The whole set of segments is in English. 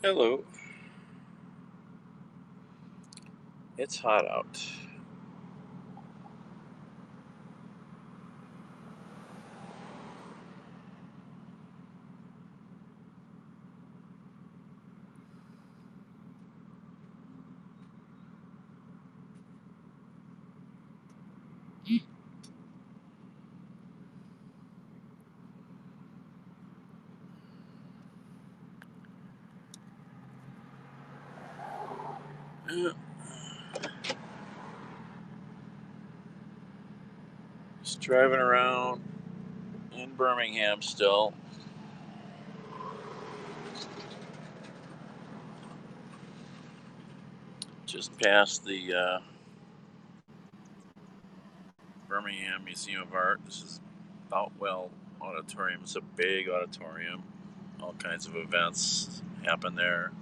Hello. It's hot out. Uh, Just driving around in Birmingham still. Just past the Birmingham Museum of Art. This is Boutwell Auditorium. It's a big auditorium. All kinds of events happen there.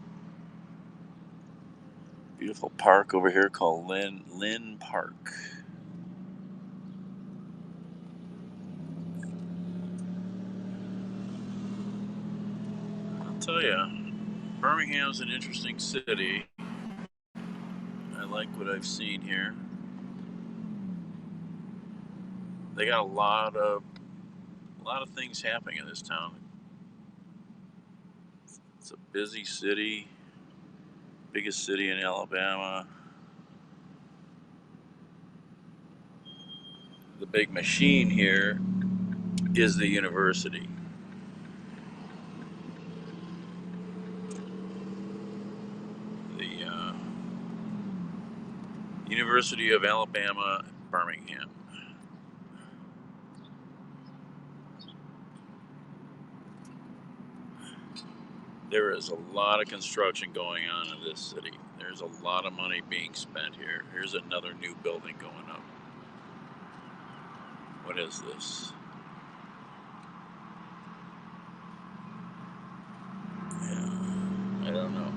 Beautiful park over here called Lynn Park. I'll tell you, Birmingham's an interesting city. I like what I've seen here. They got a lot of things happening in this town. It's a busy city, biggest city in Alabama. The big machine here is the university. The University of Alabama, Birmingham. There is a lot of construction going on in this city. There's a lot of money being spent here. Here's another new building going up. What is this? Yeah, I don't know.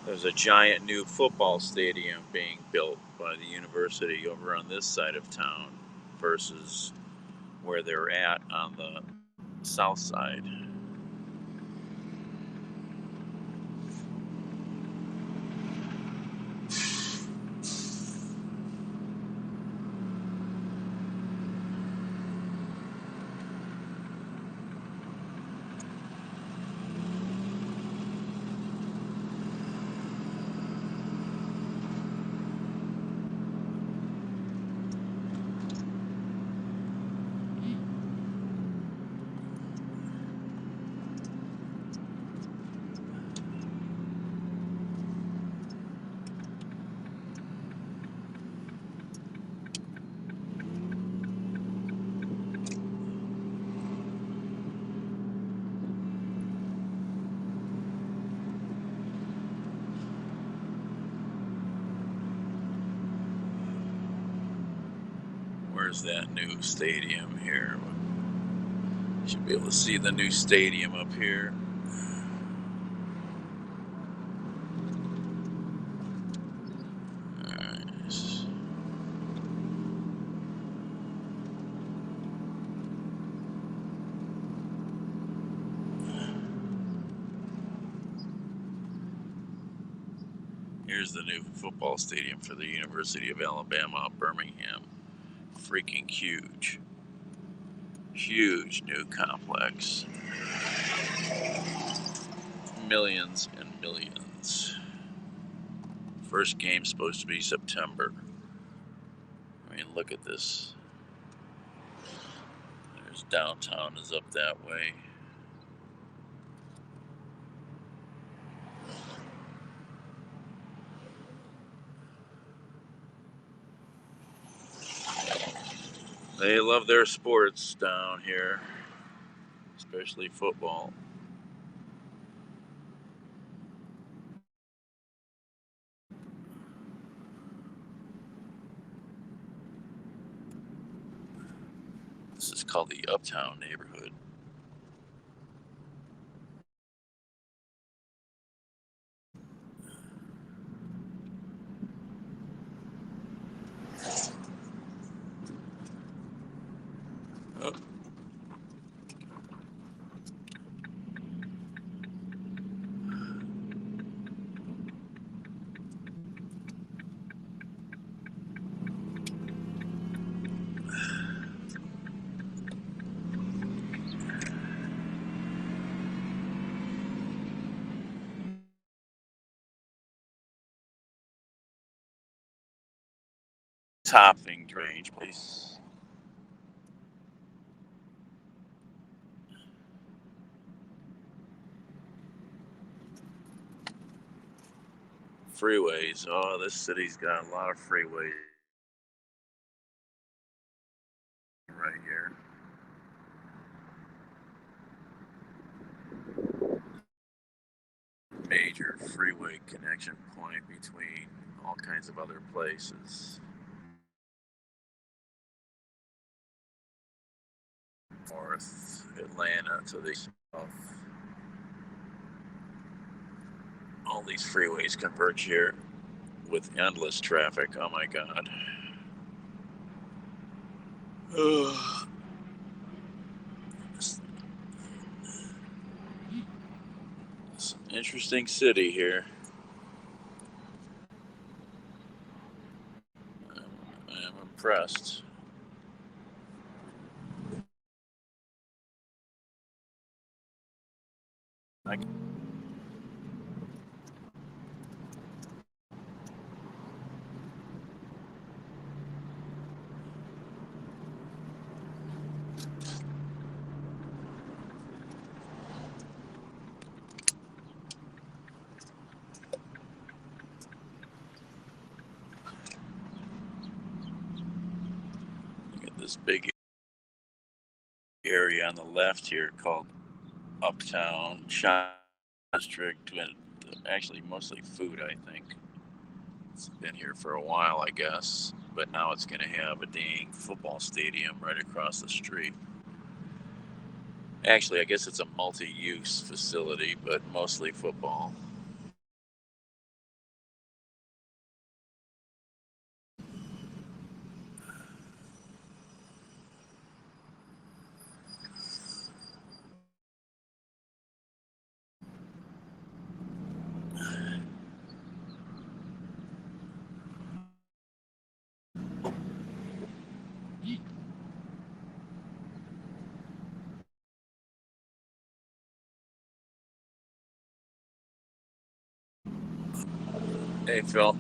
There's a giant new football stadium being built by the university over on this side of town versus where they're at on the south side. Where's that new stadium here? You should be able to see the new stadium up here. Nice. Here's the new football stadium for the University of Alabama, Birmingham. Freaking huge. Huge new complex. Millions and millions. First game's supposed to be September. I mean, look at this. There's downtown is up that way. They love their sports down here, especially football. This is called the Uptown neighborhood. topping range, please. Freeways. Oh, this city's got a lot of freeways right here. Major freeway connection point between all kinds of other places. North Atlanta to the south. All these freeways converge here with endless traffic. Oh my God. It's an interesting city here. I am impressed. I Look at this big area on the left here called Uptown Shop District, and actually mostly food, I think. It's been here for a while, I guess, but now it's going to have a dang football stadium right across the street. Actually, I guess it's a multi-use facility, but mostly football. Hey, Phil.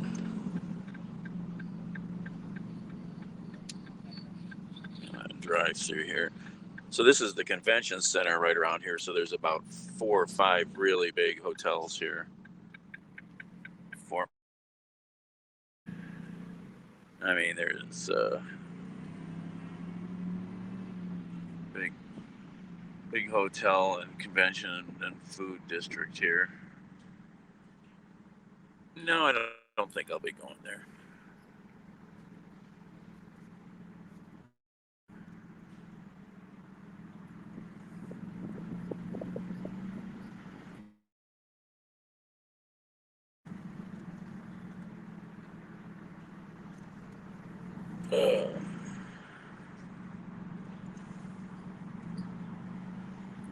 Drive through here. So this is the convention center right around here. So there's about 4 or 5 really big hotels here. I mean, there's a big hotel and convention and food district here. No, I don't think I'll be going there.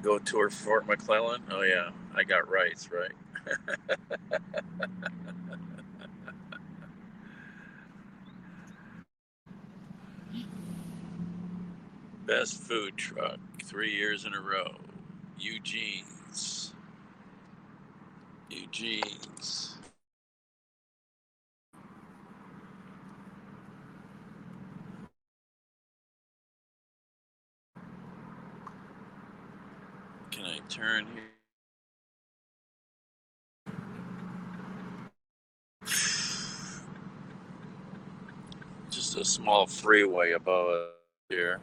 Go tour Fort McClellan. Oh yeah, I got rights, right? Best food truck 3 years in a row. Eugene's. Eugene's. Can I turn here? Just a small freeway above here.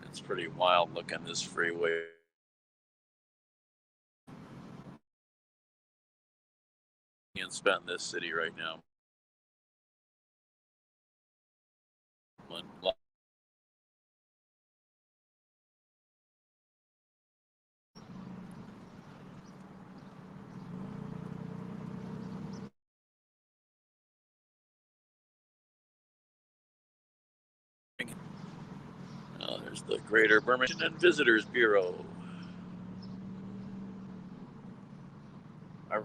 It's pretty wild looking, this freeway. And spent in this city right now. There's the Greater Birmingham Visitors Bureau. I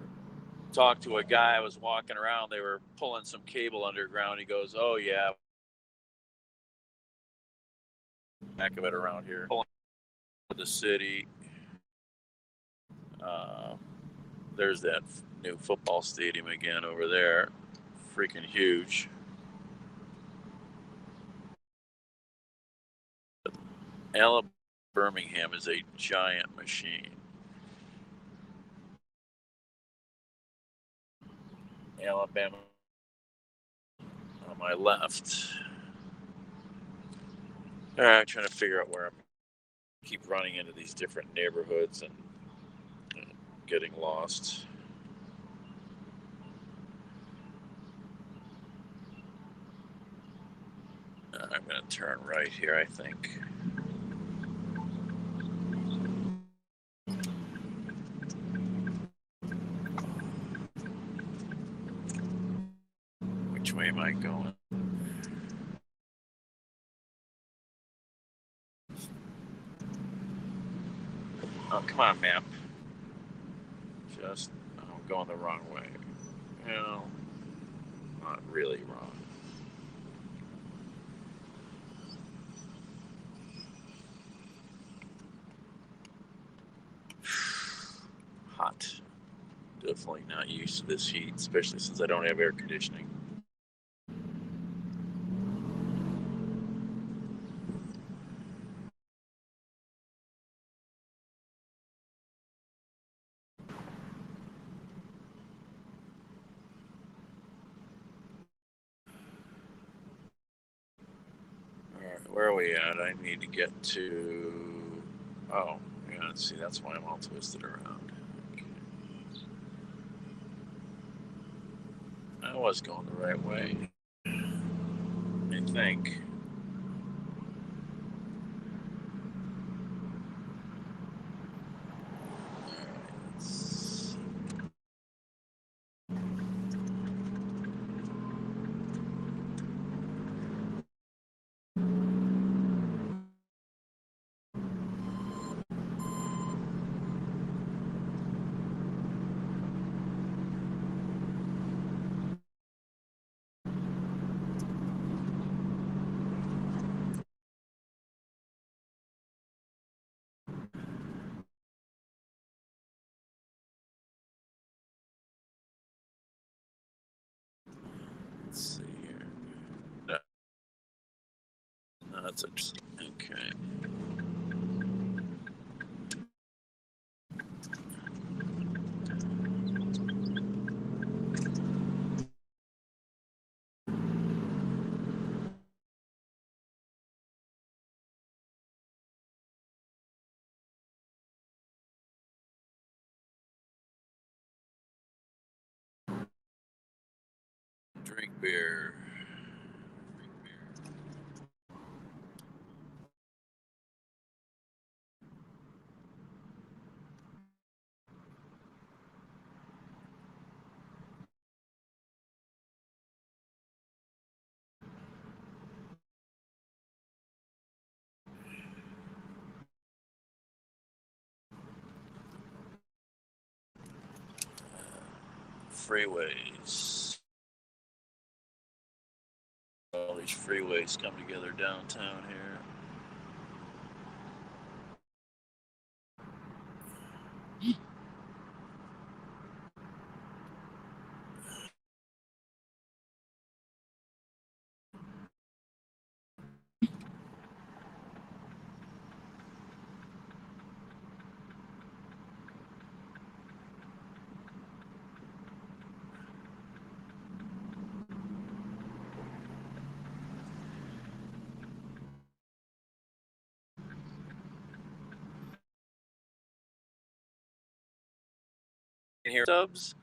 talked to a guy. I was walking around. They were pulling some cable underground. He goes, "Oh yeah, back of it around here." the city. There's that new football stadium again over there. Freaking huge. Alabama Birmingham is a giant machine. Alabama on my left. All right, I'm trying to figure out where I'm. Keep running into these different neighborhoods and getting lost. I'm going to turn right here, I think. Which way am I going? Oh, come on, map. I'm going the wrong way. Well, not really wrong. Hot. Definitely not used to this heat, especially since I don't have air conditioning. Where are we at? I need to get to. Oh, yeah, see, that's why I'm all twisted around. Okay. I was going the right way, I think. Let's see here. No, that's interesting. Okay. Drink beer. Freeways. All these freeways come together downtown here. Here, subs,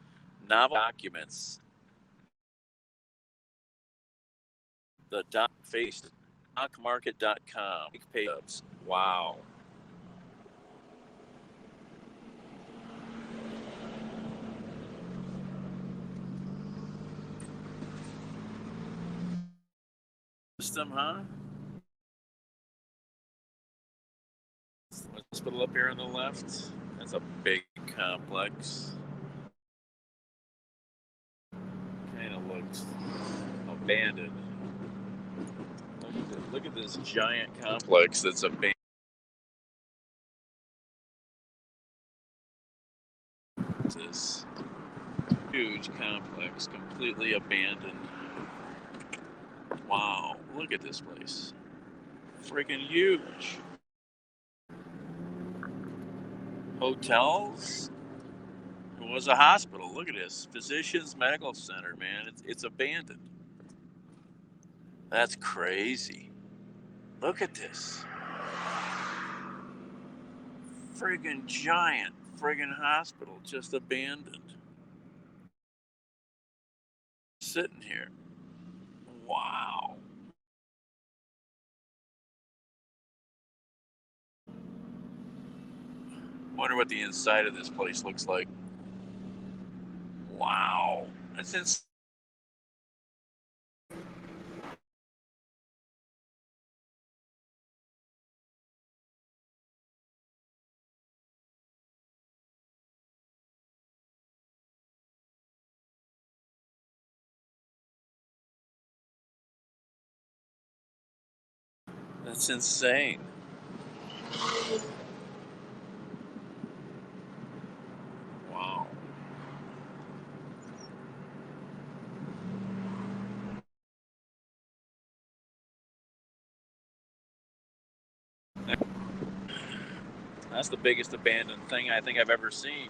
novel documents. The doc face, docmarket.com. Pay subs. Wow. System, huh? Hospital up here on the left. That's a big complex. Kind of looks abandoned. Look at this giant complex that's abandoned. huge complex, completely abandoned. Wow, look at this place. Freaking huge. Hotels. It was a hospital. Look at this. Physicians Medical Center, man. It's abandoned. That's crazy. Look at this. Friggin' giant friggin' hospital just abandoned. Sitting here. Wow. Wonder what the inside of this place looks like. Wow. That's insane. Wow. That's the biggest abandoned thing I think I've ever seen.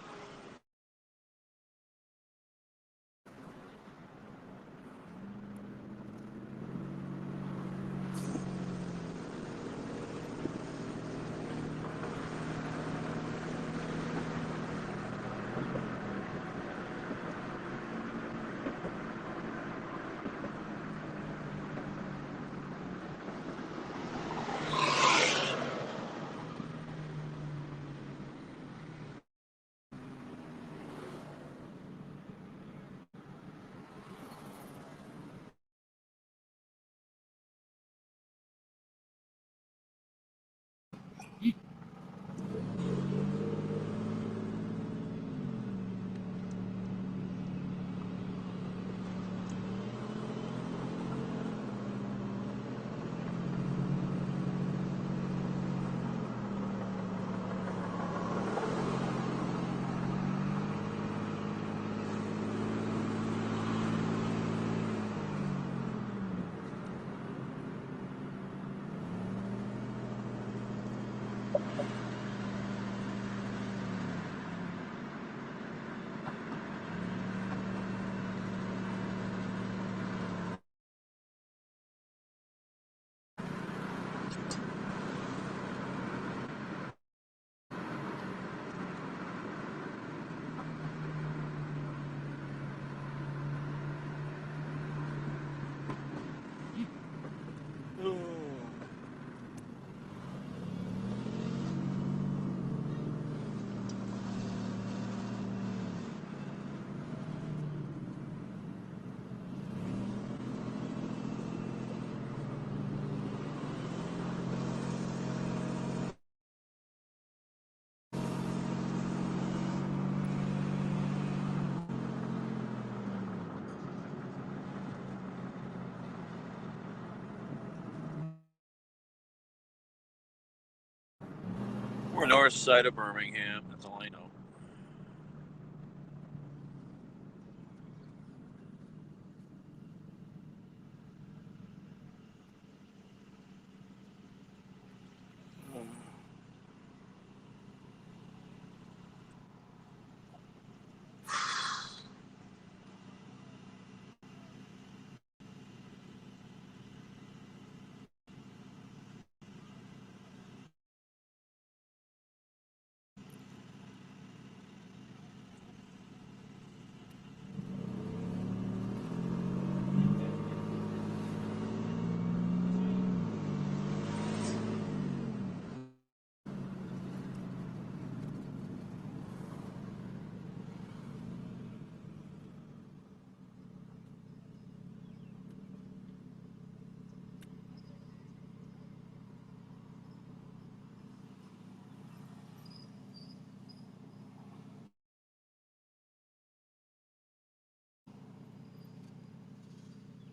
We're north side of Birmingham. That's all I know.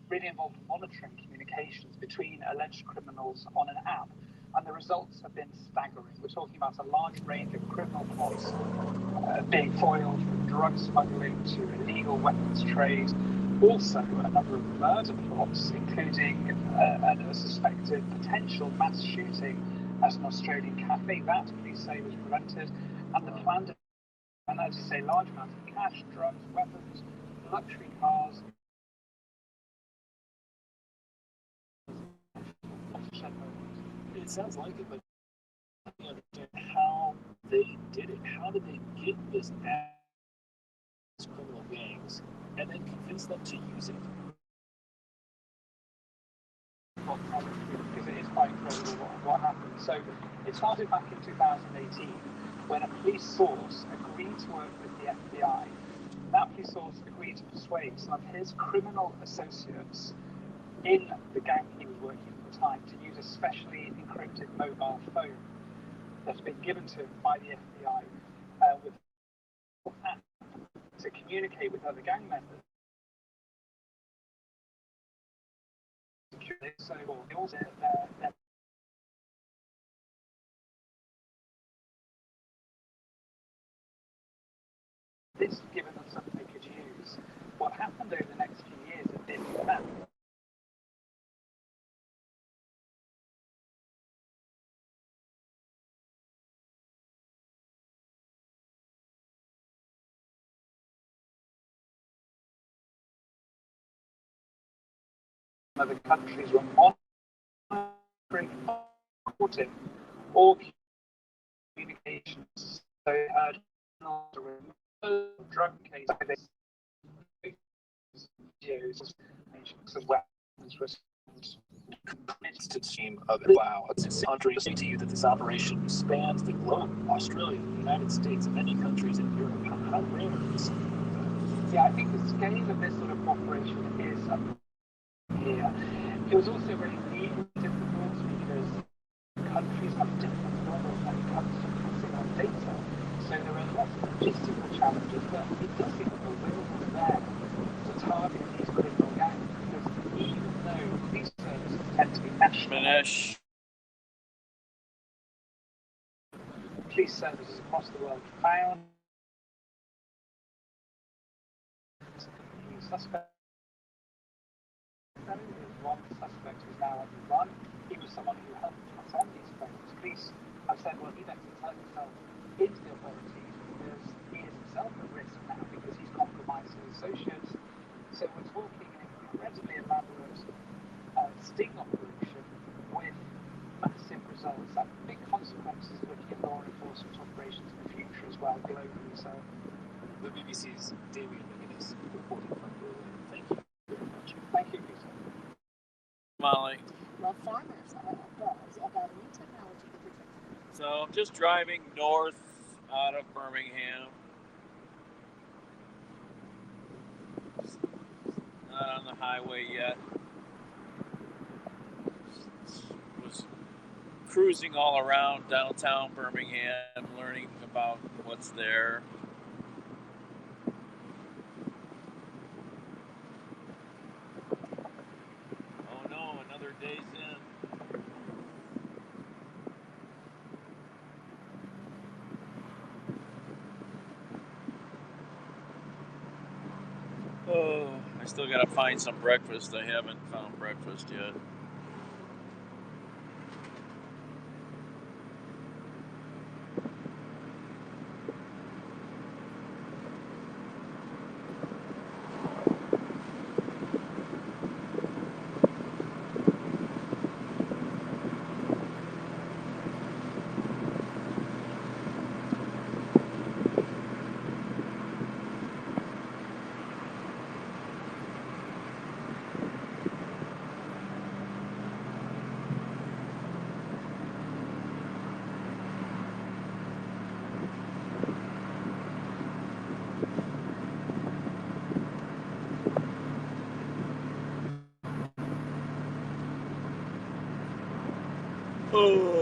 Really involved monitoring communications between alleged criminals on an app. and the results have been staggering. We're talking about a large range of criminal plots being foiled, from drug smuggling to illegal weapons trade. Also, a number of murder plots, including a suspected potential mass shooting at an Australian cafe. That, police say, was prevented. And the planned, and as you say, large amounts of cash, drugs, weapons, luxury cars. It sounds like it, but I don't understand how they did it. How did they get this as criminal gangs and then convince them to use it? Because it is quite incredible what happened. So it started back in 2018 when a police source agreed to work with the FBI. That police source agreed to persuade some of his criminal associates in the gang he was working at the time to use a specially encrypted mobile phone that's been given to him by the FBI with an app to communicate with other gang members. So they also this given them something they could use. What happened over the next few years has been that other countries were monitoring and reporting all communications. So they heard drug cases, as well as To team of wow, it's insane. Andre, I say to you that this operation spans the globe: Australia, the United States, many countries in Europe. How rare is this? Yeah, I think the scale of this sort of operation is here. It was also very difficult because countries have different models when it comes to passing on data. So there are lots of logistical challenges, but it does seem that the will was there to target these criminal gangs, because even though these services tend to be national, police services across the world found suspect. One suspect who's now on the run. He was someone who helped pass on these phones. Police have said, well, he better tell himself into the authorities because he is himself at risk now because he's compromised his associates. So we're talking an incredibly elaborate sting operation with massive results and big consequences looking at law enforcement operations in the future as well, globally. So the BBC's Damien McGuinness reporting from Berlin. Thank you very much. Thank you, Peter. Molly. Well, farmers are buzz about new technology that protects. So I'm just driving north out of Birmingham. Not on the highway yet. Was cruising all around downtown Birmingham, learning about what's there. Oh no, another day's in. Oh, I still gotta find some breakfast. I haven't found breakfast yet. Oh.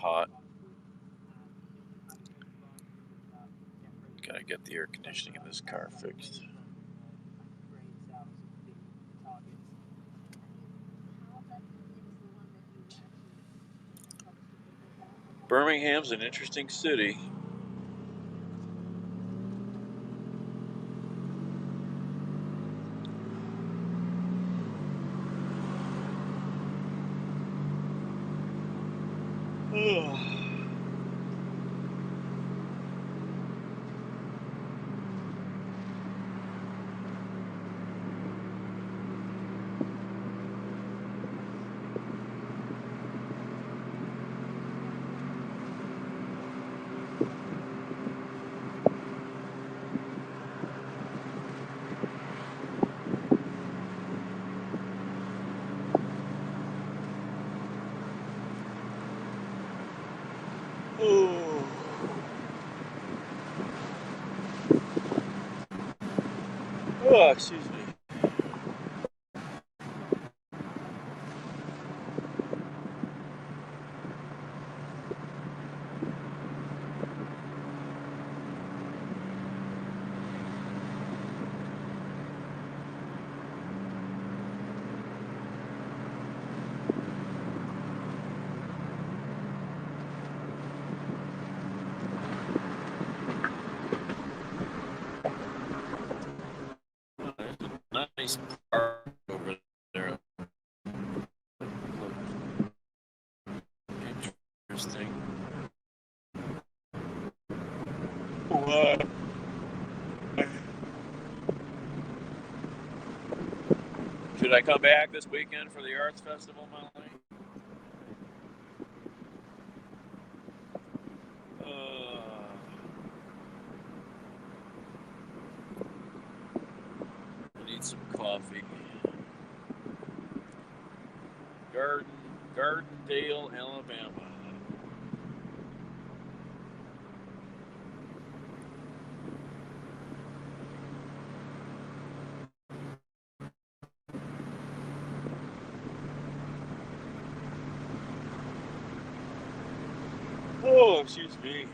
hot. Gotta get the air conditioning in this car fixed. Birmingham's an interesting city. Oh, excuse me. Nice park over there. Interesting. What? Should I come back this weekend for the Arts Festival, Molly? I need some coffee. Gardendale, Alabama. Oh, excuse me.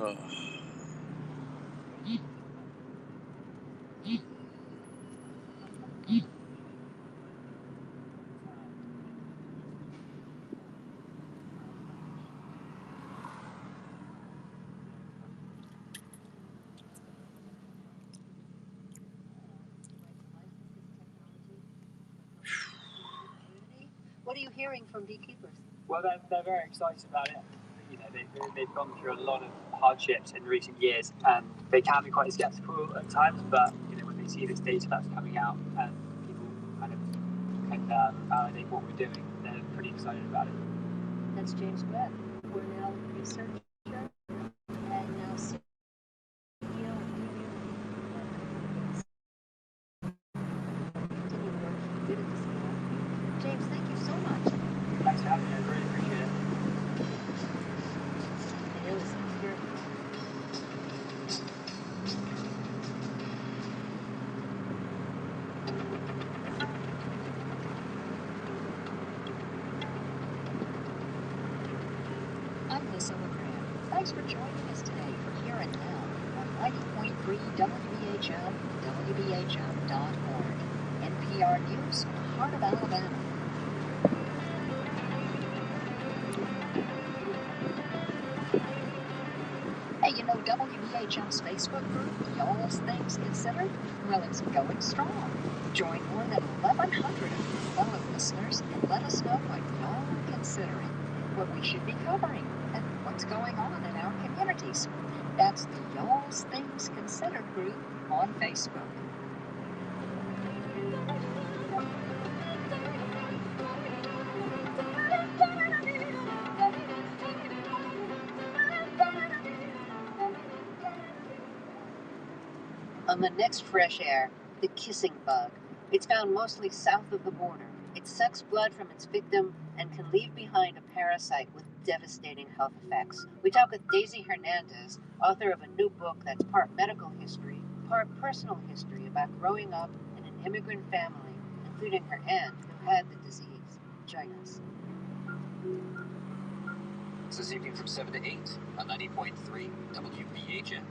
Oh. What are you hearing from beekeepers? Well, they're very excited about it. You know, they've gone through a lot of hardships in recent years, and they can be quite skeptical at times. But you know, when they see this data that's coming out and people kind of can validate what we're doing, they're pretty excited about it. That's James Webb. We're now researcher and now CEO of continue work good at the school. James, thank you so much. Thanks for having me. I really appreciate it. It was here. I'm Liz Overgrand. Thanks for joining us today for Here and Now on 90.3 WBHM, WBHM.org. NPR News, Heart of Alabama. Hey, you know WBHM's Facebook group, Y'all's Things Considered? Well, it's going strong. Join more than 1,100 of your fellow listeners and let us know what y'all are considering, what we should be covering, and what's going on in our communities. That's the Y'all's Things Considered group on Facebook. On the next fresh air, the kissing bug. It's found mostly south of the border. It sucks blood from its victim and can leave behind a parasite with devastating health effects. We talk with Daisy Hernandez, author of a new book that's part medical history, part personal history about growing up in an immigrant family, including her aunt who had the disease. Join us. This evening from 7 to 8 on 90.3 WBHM.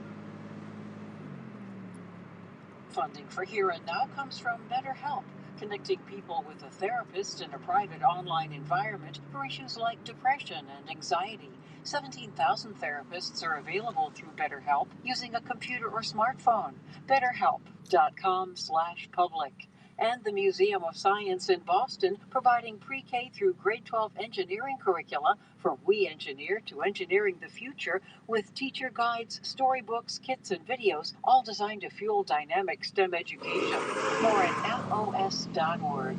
Funding for Here and Now comes from BetterHelp, connecting people with a therapist in a private online environment for issues like depression and anxiety. 17,000 therapists are available through BetterHelp using a computer or smartphone. BetterHelp.com/public. And the Museum of Science in Boston, providing pre-K through grade 12 engineering curricula for We Engineer to Engineering the Future with teacher guides, storybooks, kits, and videos, all designed to fuel dynamic STEM education. More at FOS.org.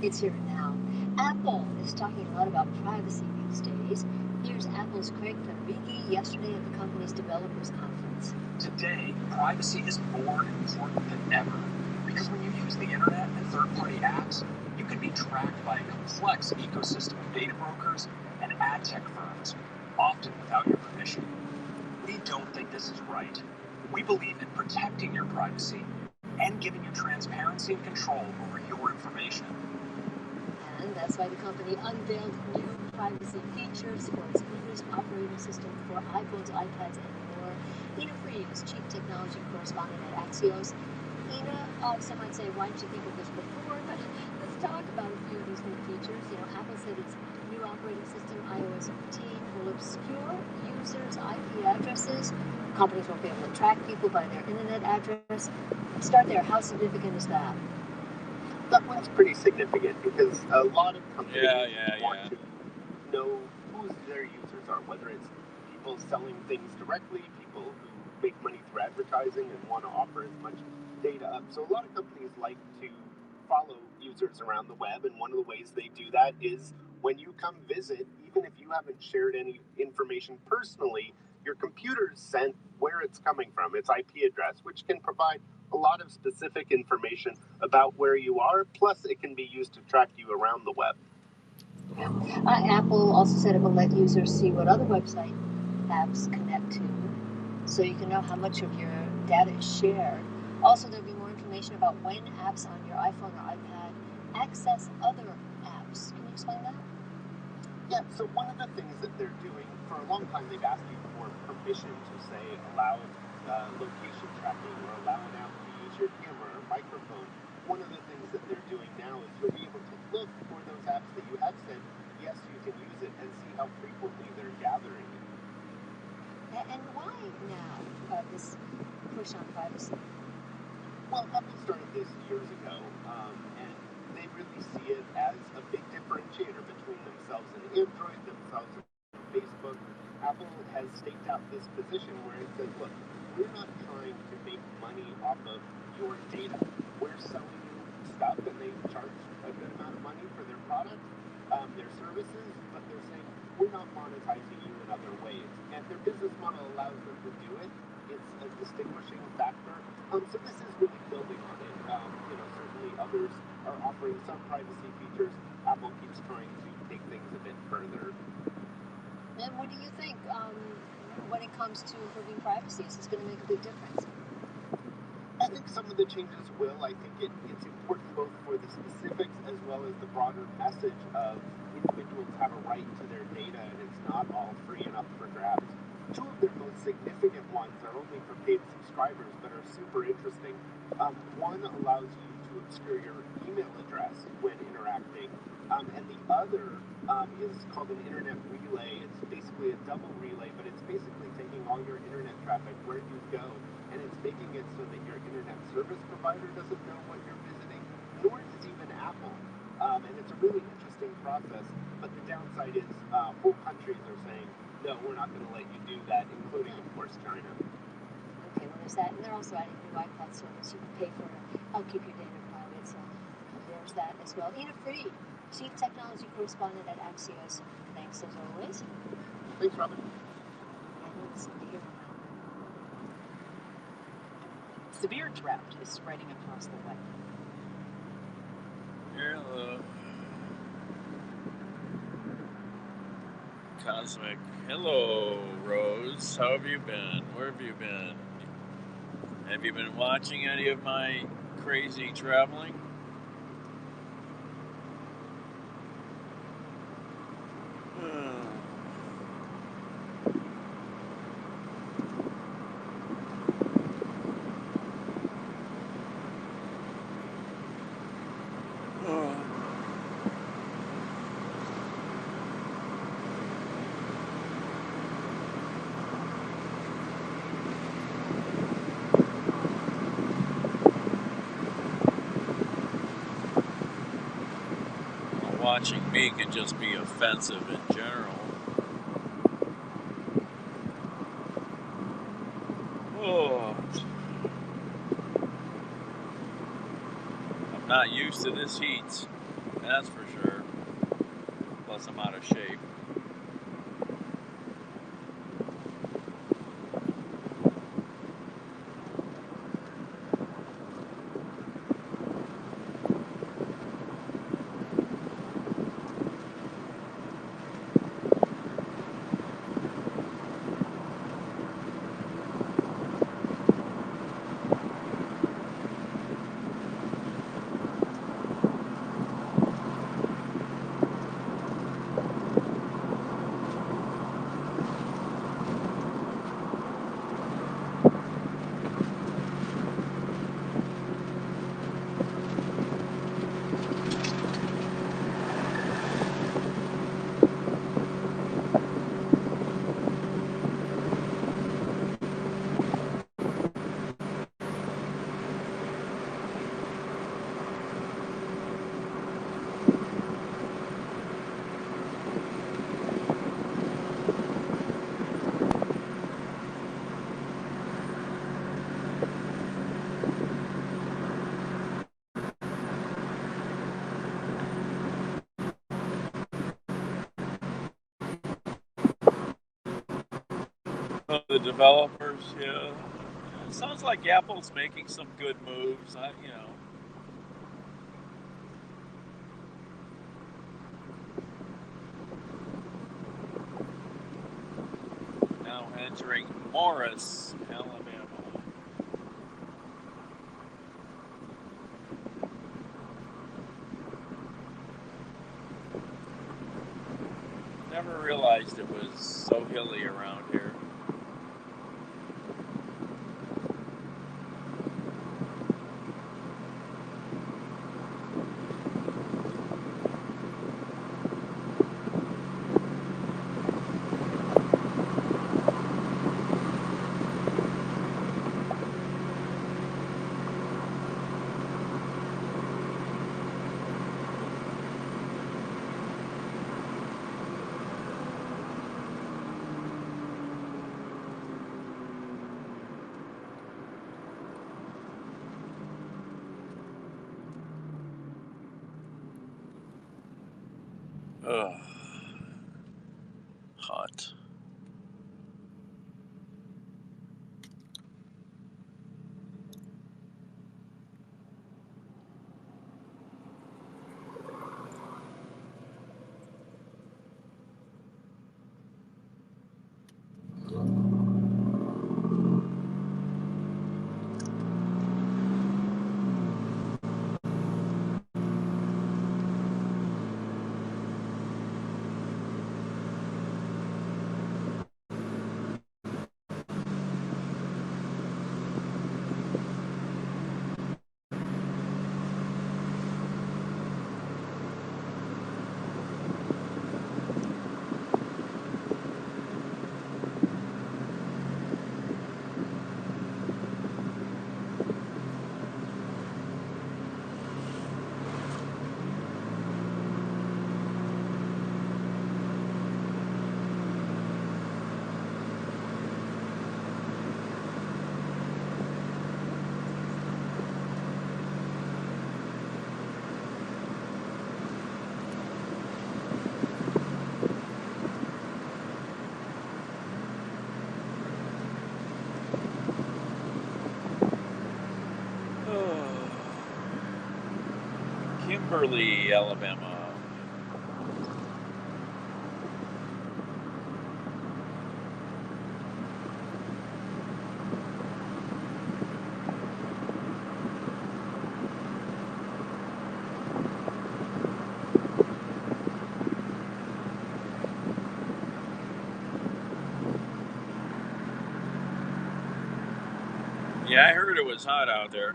It's here now. Apple is talking a lot about privacy these days. Here's Apple's Craig Federighi yesterday at the company's developers conference. Today, privacy is more important than ever because when you use the internet and third-party apps, you can be tracked by a complex ecosystem of data brokers and ad tech firms, often without your permission. We don't think this is right. We believe in protecting your privacy and giving you transparency and control over your information. And that's why the company unveiled new privacy features for its newest operating system for iPhones, iPads, and more. Ina Freed is Chief Technology Correspondent at Axios. Ina, some might say, why didn't you think of this before? But let's talk about a few of these new features. Apple said its new operating system, iOS 15, will obscure users' IP addresses. Companies won't be able to track people by their internet address. Let's start there. How significant is that? That one's pretty significant because a lot of companies want to know who their users are, whether it's people selling things directly, people who make money through advertising and want to offer as much data up. So a lot of companies like to follow users around the web, and one of the ways they do that is when you come visit, even if you haven't shared any information personally, your computer is sent where it's coming from, its IP address, which can provide a lot of specific information about where you are, plus it can be used to track you around the web. Apple also said it will let users see what other website apps connect to, so you can know how much of your data is shared. Also, there'll be more information about when apps on your iPhone or iPad access other apps. Can you explain that? Yeah, so one of the things that they're doing, for a long time they've asked you for permission to, say, allow location tracking or allow an app to use your camera or microphone. One of the things that they're doing now is you'll be able to look for those apps that you have said, yes, you can use it, and see how frequently they're gathering it. And why now this push on privacy? Well, Apple started this years ago, and they really see it as a big differentiator between themselves and Android, themselves and Facebook. Apple has staked out this position where it says, look, we're not trying to make money off of your data. We're selling you stuff, and they charge a good amount of money for their product, their services, but they're saying, we're not monetizing you in other ways. And their business model allows them to do it. It's a distinguishing factor. So this is really building on it. Certainly others are offering some privacy features. Apple keeps trying to take things a bit further. And what do you think when it comes to improving privacy? Is this going to make a big difference? I think some of the changes will. I think it's important both for the specifics as well as the broader message of individuals have a right to their data, and it's not all free and up for grabs. Two of their most significant ones are only for paid subscribers, but are super interesting. One allows you to obscure your email address when interacting, and the other is called an internet relay. It's basically a double relay, but it's basically taking all your internet traffic where you go, and it's making it so that your internet service provider doesn't know what you're visiting, nor does even Apple. And it's a really interesting process, but the downside is whole countries are saying, no, we're not going to let you do that, including, of course, China. Okay, well, there's that. And they're also adding new iCloud service. You can pay for it. I'll keep your data private, so there's that as well. Ina Freed, Chief Technology Correspondent at Axios. Thanks as always. Thanks, Robin. And we'll listen to Here Now. Severe drought is spreading across the lake. Hello. Cosmic. Hello, Rose. How have you been? Where have you been? Have you been watching any of my crazy traveling? Watching me can just be offensive in general. Oh. I'm not used to this heat, that's for sure. Plus, I'm out of shape. The developers, yeah. It sounds like Apple's making some good moves. Now entering Morris, Alabama. Never realized it was so hilly around here. Ugh. Hot. Kimberly, Alabama. Yeah, I heard it was hot out there.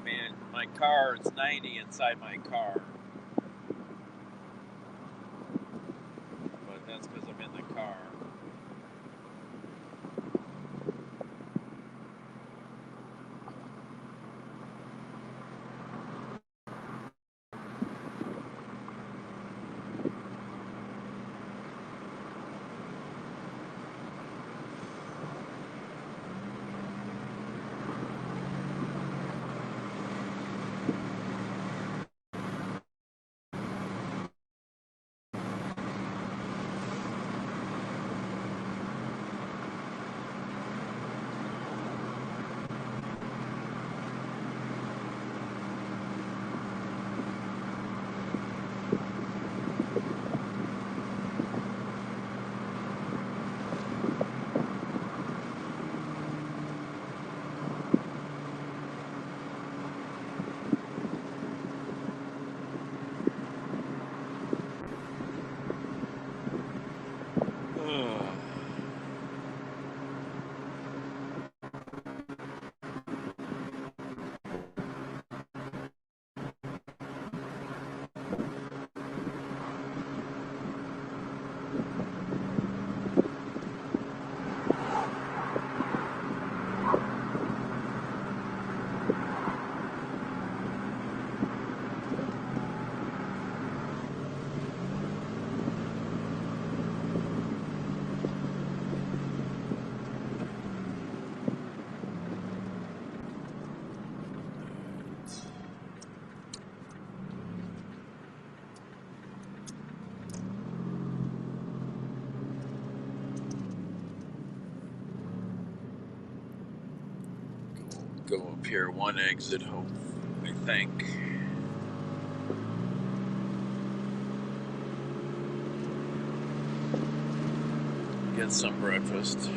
I mean, my car, it's 90 inside my car. But that's because I'm in the car. Go up here, one exit, hope, I think. Get some breakfast.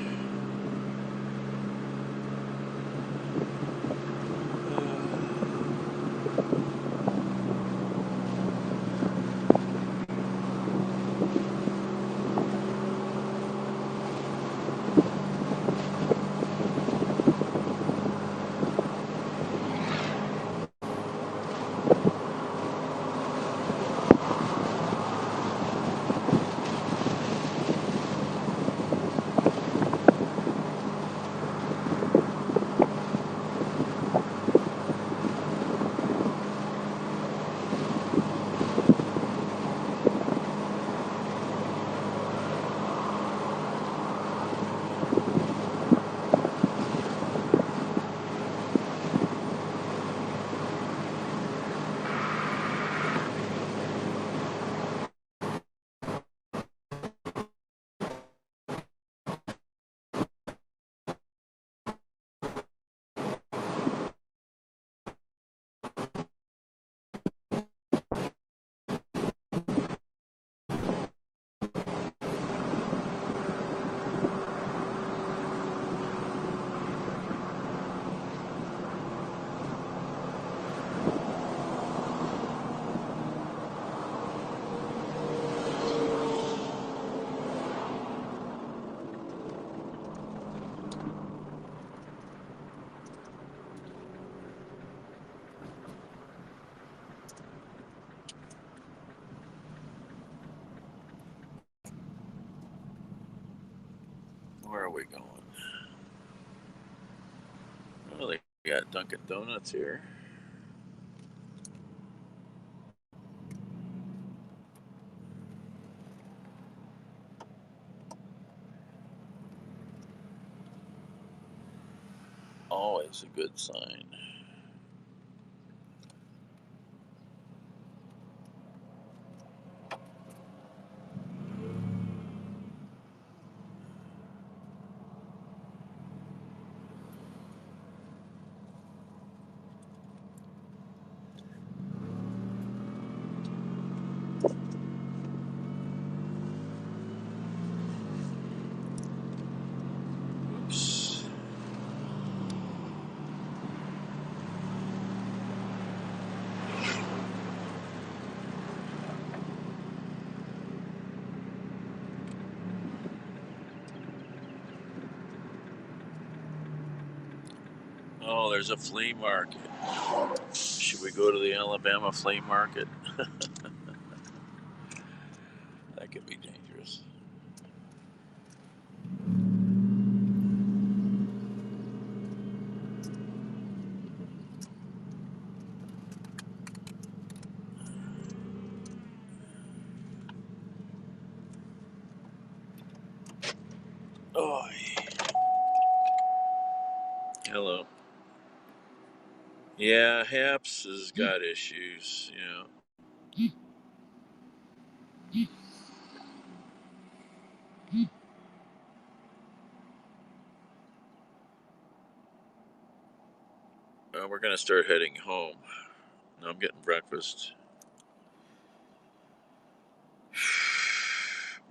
Where are we going? Well, they got Dunkin' Donuts here. Always a good sign. Oh, there's a flea market. Should we go to the Alabama flea market? That could be dangerous. Oh, hello. Yeah, Haps has got issues. Well, we're gonna start heading home. Now I'm getting breakfast.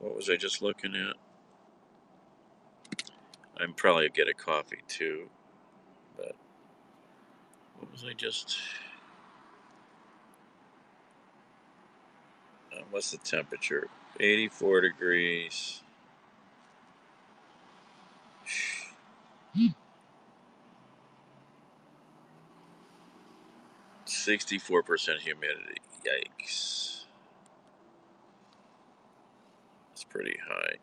What was I just looking at? I'm probably get a coffee too. But what was I just? What's the temperature? 84 degrees. 64% humidity. Yikes. It's pretty high.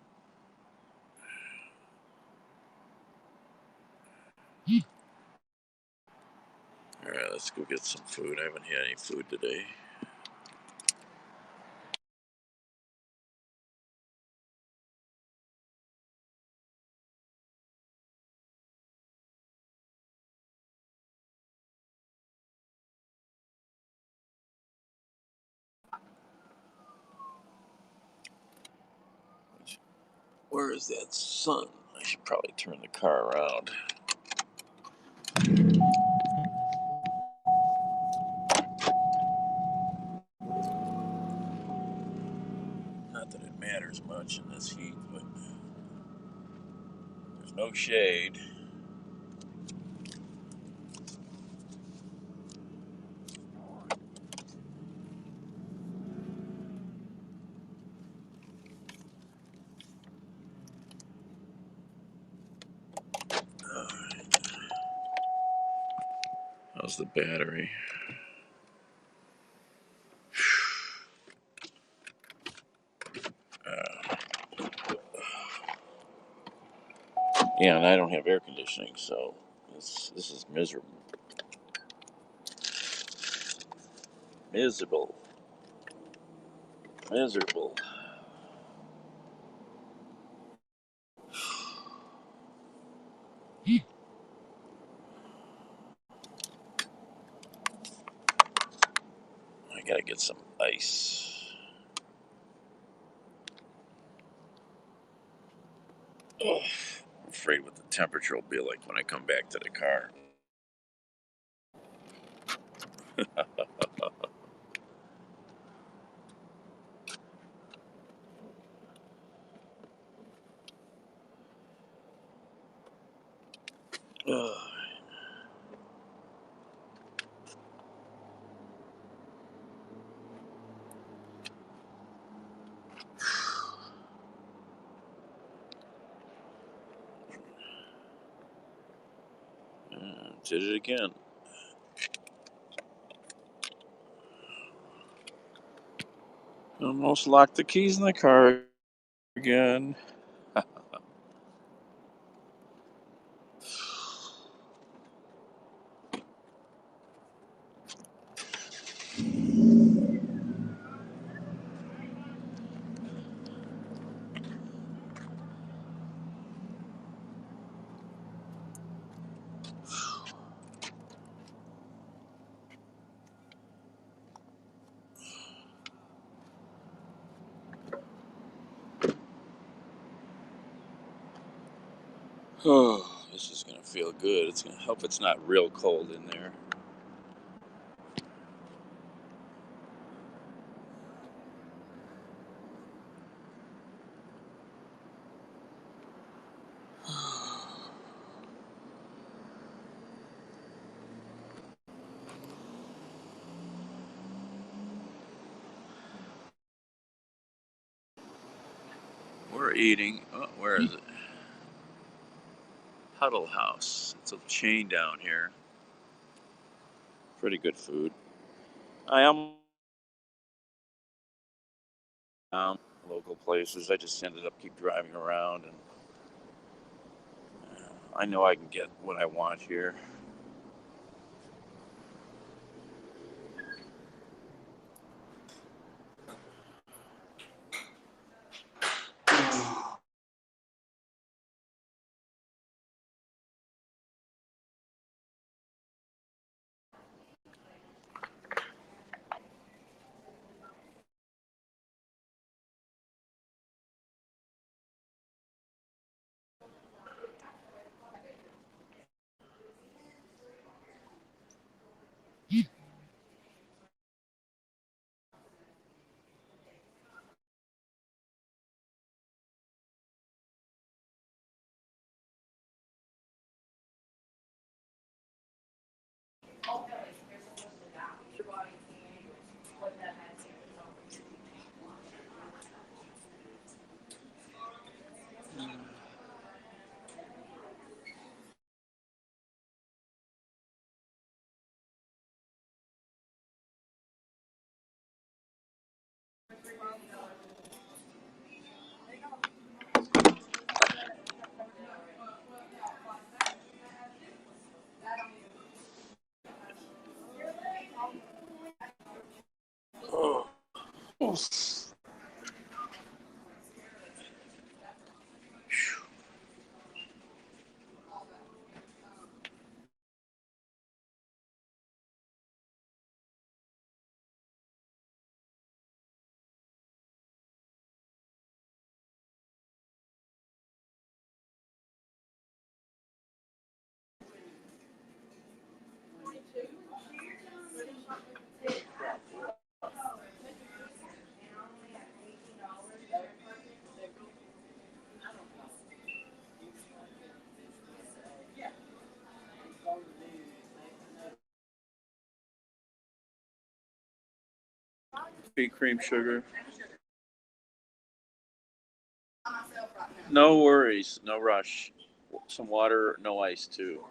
Alright, let's go get some food. I haven't had any food today. Where is that sun? I should probably turn the car around. Not that it matters much in this heat, but there's no shade. How's the battery? Yeah, and I don't have air conditioning, so this is miserable. Miserable. Miserable. I gotta get some ice. Ugh. I'm afraid what the temperature will be like when I come back to the car. Ugh. Did it again. Almost locked the keys in the car again. Oh, this is gonna feel good. It's gonna help it's not real cold in there. We're eating. Oh, where is it? Huddle House. It's a chain down here. Pretty good food. I am local places. I just ended up keep driving around, and I know I can get what I want here. Oh. Cream sugar. No worries, no rush. Some water, no ice too.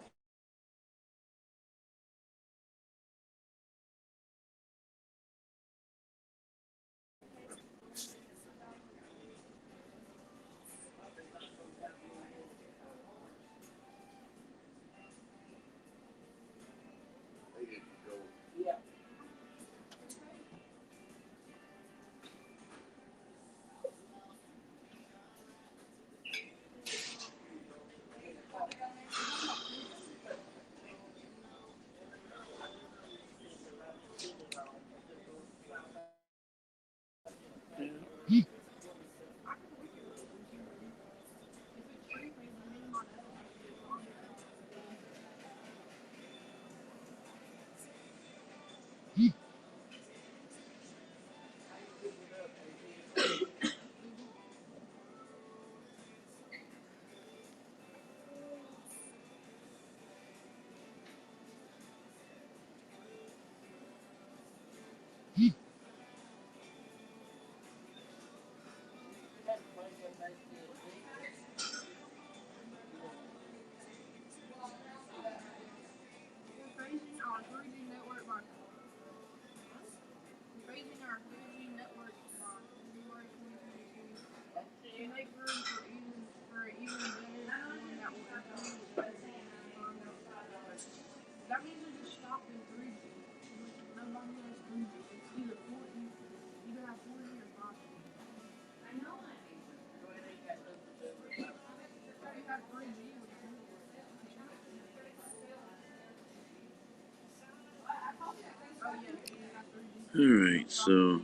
All right, so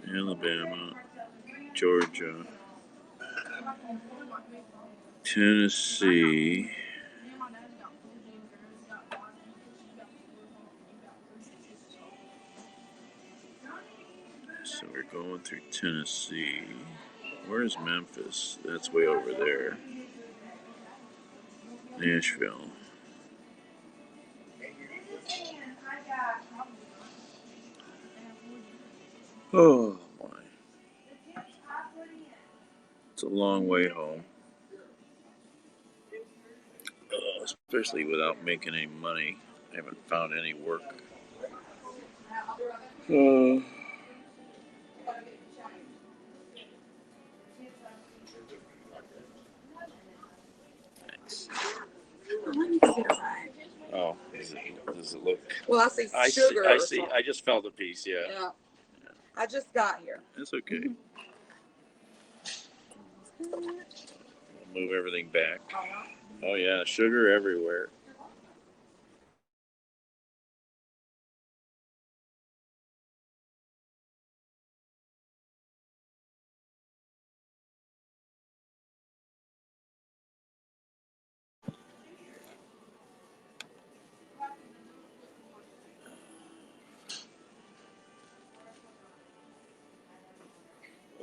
Alabama, Georgia, Tennessee. So we're going through Tennessee. Where's Memphis? That's way over there. Nashville. Oh my. It's a long way home. especially without making any money. I haven't found any work. Thanks. Oh, does it look? Well, I see sugar. I see. I just felt a piece. Yeah. Yeah. I just got here. That's okay. Move everything back. Oh yeah, sugar everywhere.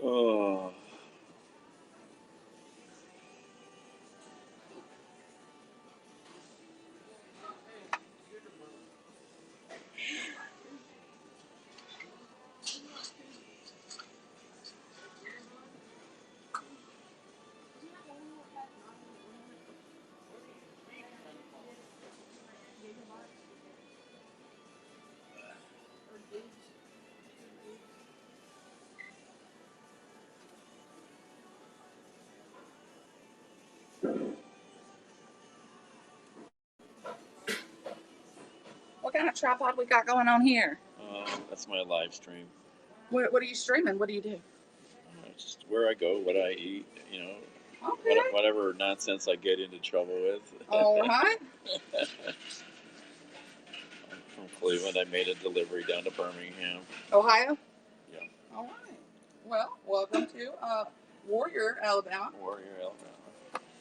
Oh. What kind of tripod we got going on here? That's my live stream. What are you streaming? What do you do? Just where I go, what I eat, you know, Okay. whatever nonsense I get into trouble with. All right. I'm from Cleveland. I made a delivery down to Birmingham. Ohio? Yeah. All right. Well, welcome to Warrior, Alabama. Warrior, Alabama.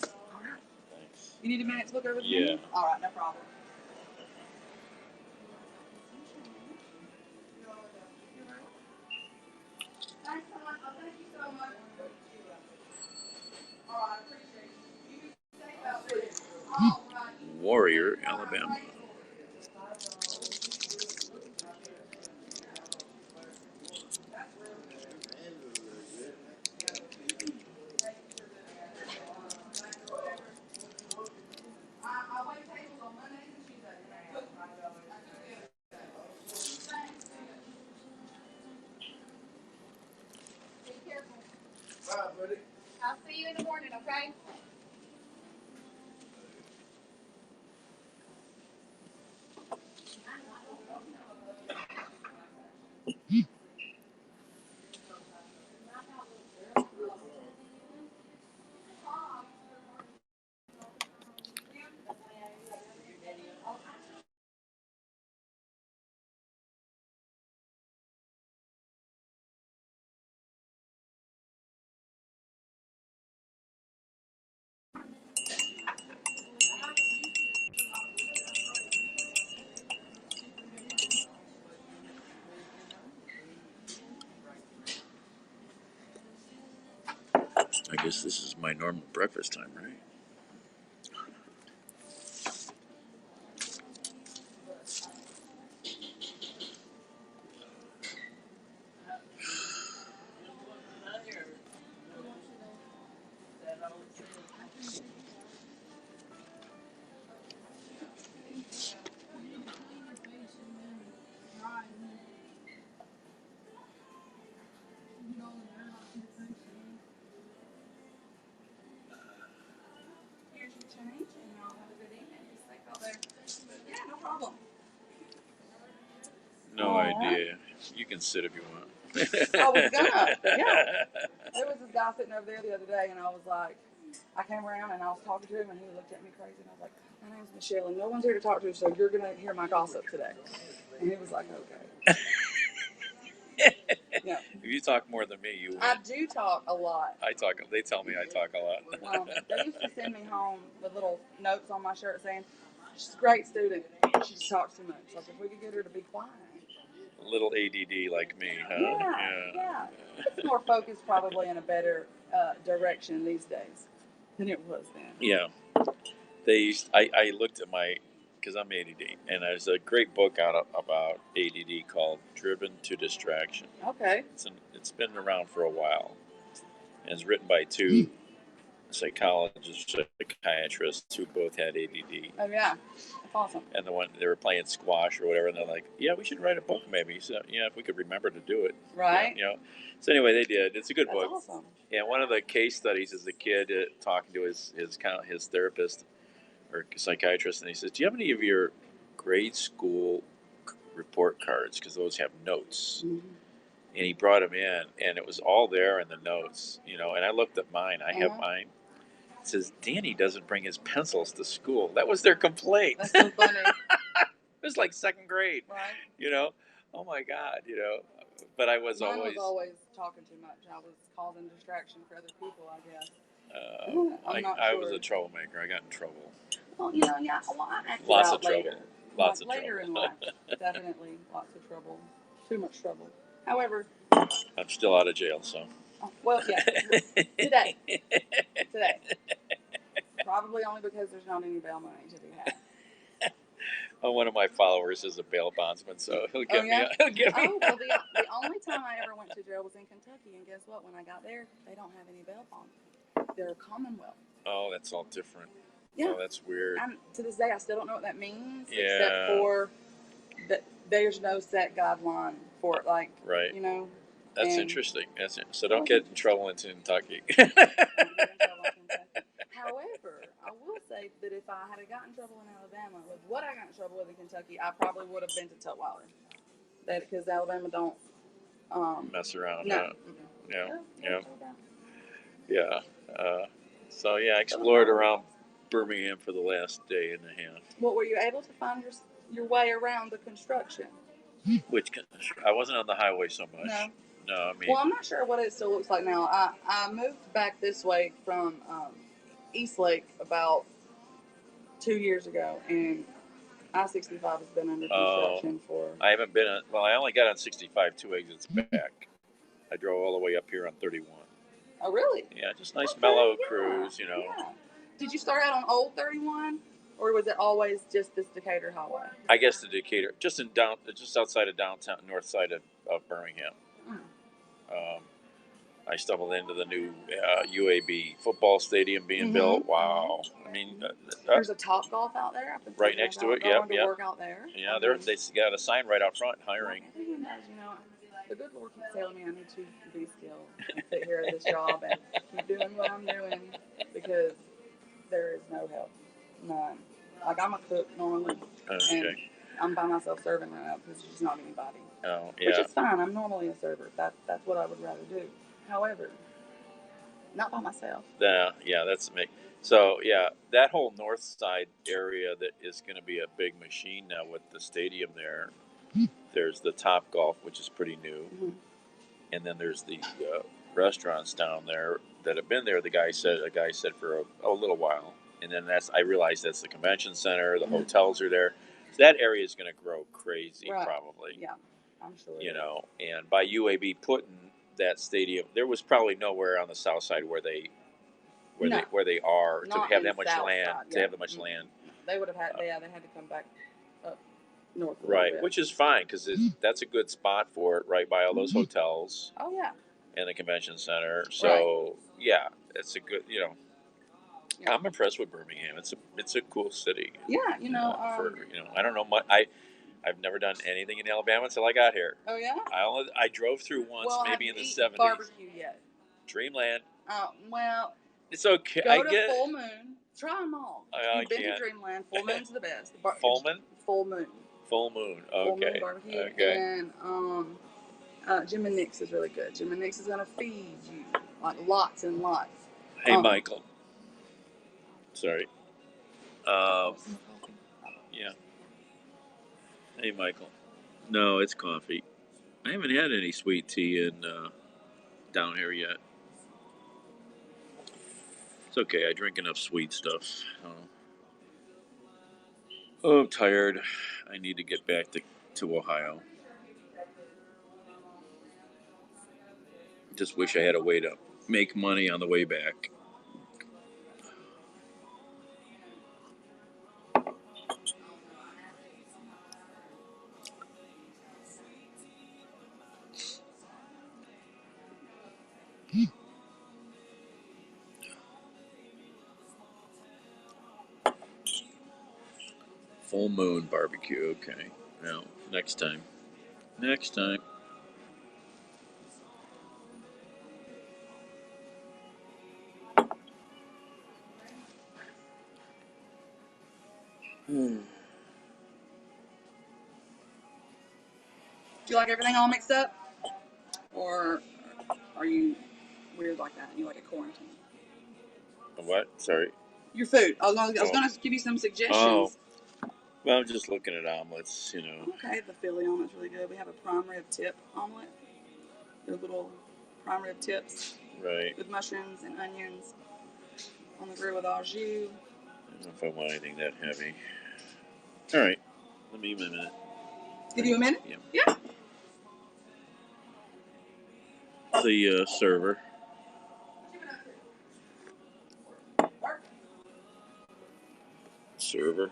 All right. Thanks. You need a minute to look over the Yeah. menu? All right, no problem. Thanks so much. Oh, thank you so much. All right, I appreciate it. You can stay out there. All right. Warrior, Alabama. I wait tables on Mondays and Tuesdays. Be careful. Bye, buddy. I'll see you in the morning, okay? I guess this is my normal breakfast time, right? Here's your change, and y'all have a good evening. Just stay out there. Yeah, no problem. No All idea. You can sit if you want. I was gonna, yeah. There was this guy sitting over there the other day, and I was like, I came around and I was talking to him, and he looked at me crazy, and I was like, my name's Michelle, and no one's here to talk to, so you're gonna hear my gossip today. And he was like, okay. Yeah. If you talk more than me, you win. I do talk a lot. I talk. They tell me I talk a lot. They used to send me home with little notes on my shirt saying, she's a great student, she just talks too much. Like, if we could get her to be quiet. A little ADD like me, huh? Yeah. It's more focused probably in a better direction these days than it was then. Yeah. I looked at because I'm ADD, and there's a great book out about ADD called Driven to Distraction. Okay. It's been around for a while, and it's written by two psychologists, psychiatrists who both had ADD. Oh yeah, that's awesome. And the one they were playing squash or whatever, and they're like, "Yeah, we should write a book, maybe." So if we could remember to do it, Right. So anyway, they did. It's a good That's book. awesome. Yeah, one of the case studies is a kid talking to his therapist or psychiatrist, and he says, "Do you have any of your grade school report cards? Because those have notes." Mm-hmm. And he brought them in, and it was all there in the notes, And I looked at mine. I have mine. It says, "Danny doesn't bring his pencils to school." That was their complaint. That's so funny. It was like second grade. Right. Oh my God, But I was Mine always. was always talking too much. I was causing distraction for other people, I guess. I was a troublemaker. I got in trouble. Well, yeah. Well, I acted Lots out of trouble. later. Lots of later trouble. in life, definitely lots of trouble. Too much trouble. However, I'm still out of jail, so. Well, yeah. Today. Probably only because there's not any bail money to be had. One of my followers is a bail bondsman, so he'll give me. He'll give me. Oh, well, the only time I ever went to jail was in Kentucky, and guess what? When I got there, they don't have any bail bonds. They're a Commonwealth. Oh, that's all different. Yeah. Oh, that's weird. To this day, I still don't know what that means, Yeah. except for that there's no set guideline for it. Like, right. That's interesting. So don't get in trouble in Kentucky. However, I will say that if I had gotten in trouble in Alabama with what I got in trouble with in Kentucky, I probably would have been to Tutwiler. Because Alabama don't mess around. No. Yeah. So I explored around Birmingham for the last day and a half. Well, were you able to find your way around the construction? I wasn't on the highway so much. No, I mean. Well, I'm not sure what it still looks like now. I moved back this way from Eastlake about 2 years ago, and I-65 has been under construction for. I haven't been on. Well, I only got on 65 2 exits back. I drove all the way up here on 31. Oh, really? Yeah, just nice mellow cruise, Yeah. Did you start out on Old 31, or was it always just this Decatur highway? I guess the Decatur, just outside of downtown, north side of Birmingham. I stumbled into the new UAB football stadium being built. Wow! I mean, there's a Top Golf out there. I've been right next to it. Yep. Work out there. Yeah, they got a sign right out front hiring. Everyone does, the good Lord keeps telling me I need to be still and take care of this job and keep doing what I'm doing because there is no help, none. Like I'm a cook normally, and I'm by myself serving right now because there's just not anybody. Oh, yeah. Which is fine. I'm normally a server. That's what I would rather do. However, not by myself. Yeah, that's me. So, that whole north side area that is going to be a big machine now with the stadium there. There's the Top Golf, which is pretty new. And then there's the restaurants down there that have been there. A guy said for a little while. And then I realized that's the convention center. The hotels are there. So that area is going to grow crazy, probably. Yeah, I'm sure. And by UAB putting that stadium, there was probably nowhere on the south side where they are to have that much land. To have that much land, they would have had. They had to come back up north. Right, which is fine because that's a good spot for it, right by all those hotels. Oh yeah. And the convention center. So it's a good. I'm impressed with Birmingham. It's a cool city. Yeah, I don't know much. I've never done anything in Alabama until I got here. Oh yeah. I drove through once, maybe in the 70s. Barbecue yet? Dreamland. Oh well. It's okay. Go to Full Moon. Try them all. You've been to Dreamland. Full Moon's the best. Full Moon. Full Moon. Full Moon. Okay. Full Moon barbecue. Okay. And Jim and Nick's is really good. Jim and Nick's is gonna feed you like lots and lots. Hey, Michael. Sorry. Yeah. Hey, Michael. No, it's coffee. I haven't had any sweet tea down here yet. It's okay. I drink enough sweet stuff. Oh, I'm tired. I need to get back to Ohio. Just wish I had a way to make money on the way back. Full moon barbecue. Okay. Well, next time. Next time. Do you like everything all mixed up? Or are you weird like that and you like a quarantine? What? Sorry. Your food. I was gonna give you some suggestions. Oh. Well, I'm just looking at omelets, you know. Okay, the Philly omelet's really good. We have a prime rib tip omelet. They're little prime rib tips. Right. With mushrooms and onions on the grill with au jus. I don't know if I want anything that heavy. All right. Let me give you a minute. Give you a minute? Yeah. Yeah. The server. Server.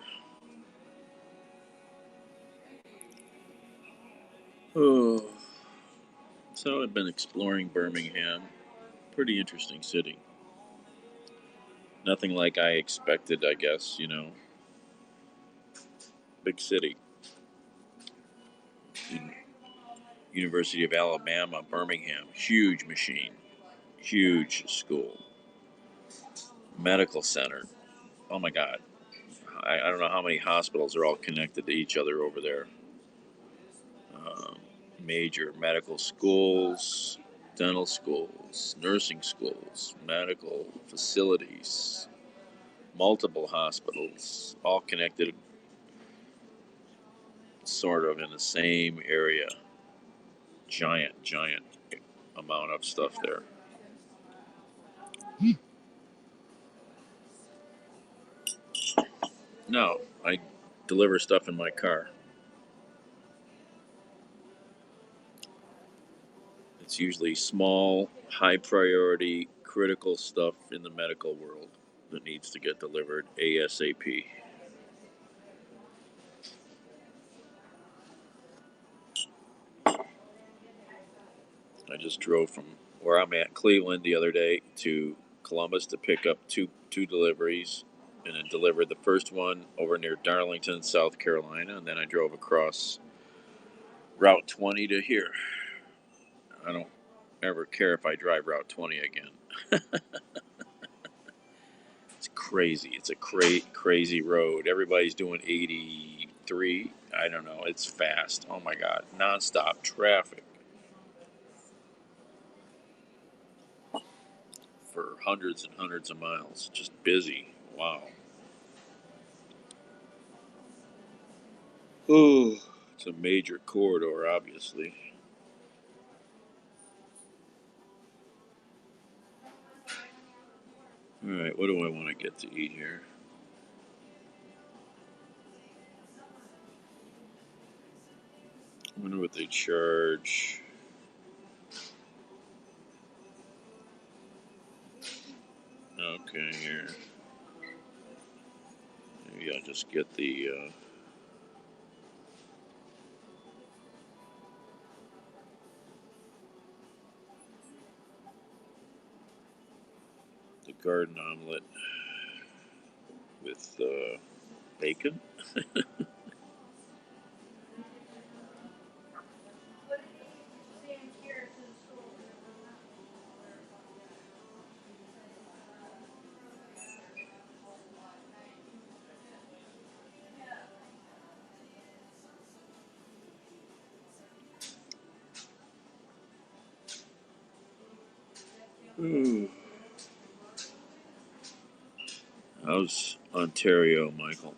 Oh. So I've been exploring Birmingham. Pretty interesting city. Nothing like I expected, I guess, you know. Big city. University of Alabama, Birmingham. Huge machine. Huge school. Medical center. Oh my God. I don't know how many hospitals are all connected to each other over there. Major medical schools, dental schools, nursing schools, medical facilities, multiple hospitals, all connected sort of in the same area. Giant amount of stuff there. No, I deliver stuff in my car. It's usually small, high priority, critical stuff in the medical world that needs to get delivered ASAP. I just drove from where I'm at, Cleveland, the other day to Columbus to pick up two deliveries, and then delivered the first one over near Darlington, South Carolina, and then I drove across Route 20 to here. I don't ever care if I drive Route 20 again. It's crazy. It's a crazy road. Everybody's doing 83. I don't know. It's fast. Oh my God. Nonstop traffic for hundreds and hundreds of miles. Just busy. Wow. Oh, it's a major corridor, obviously. All right. What do I want to get to eat here? I wonder what they charge. Okay, here. Maybe I'll just get the garden omelet with bacon. Ooh. How's Ontario, Michael?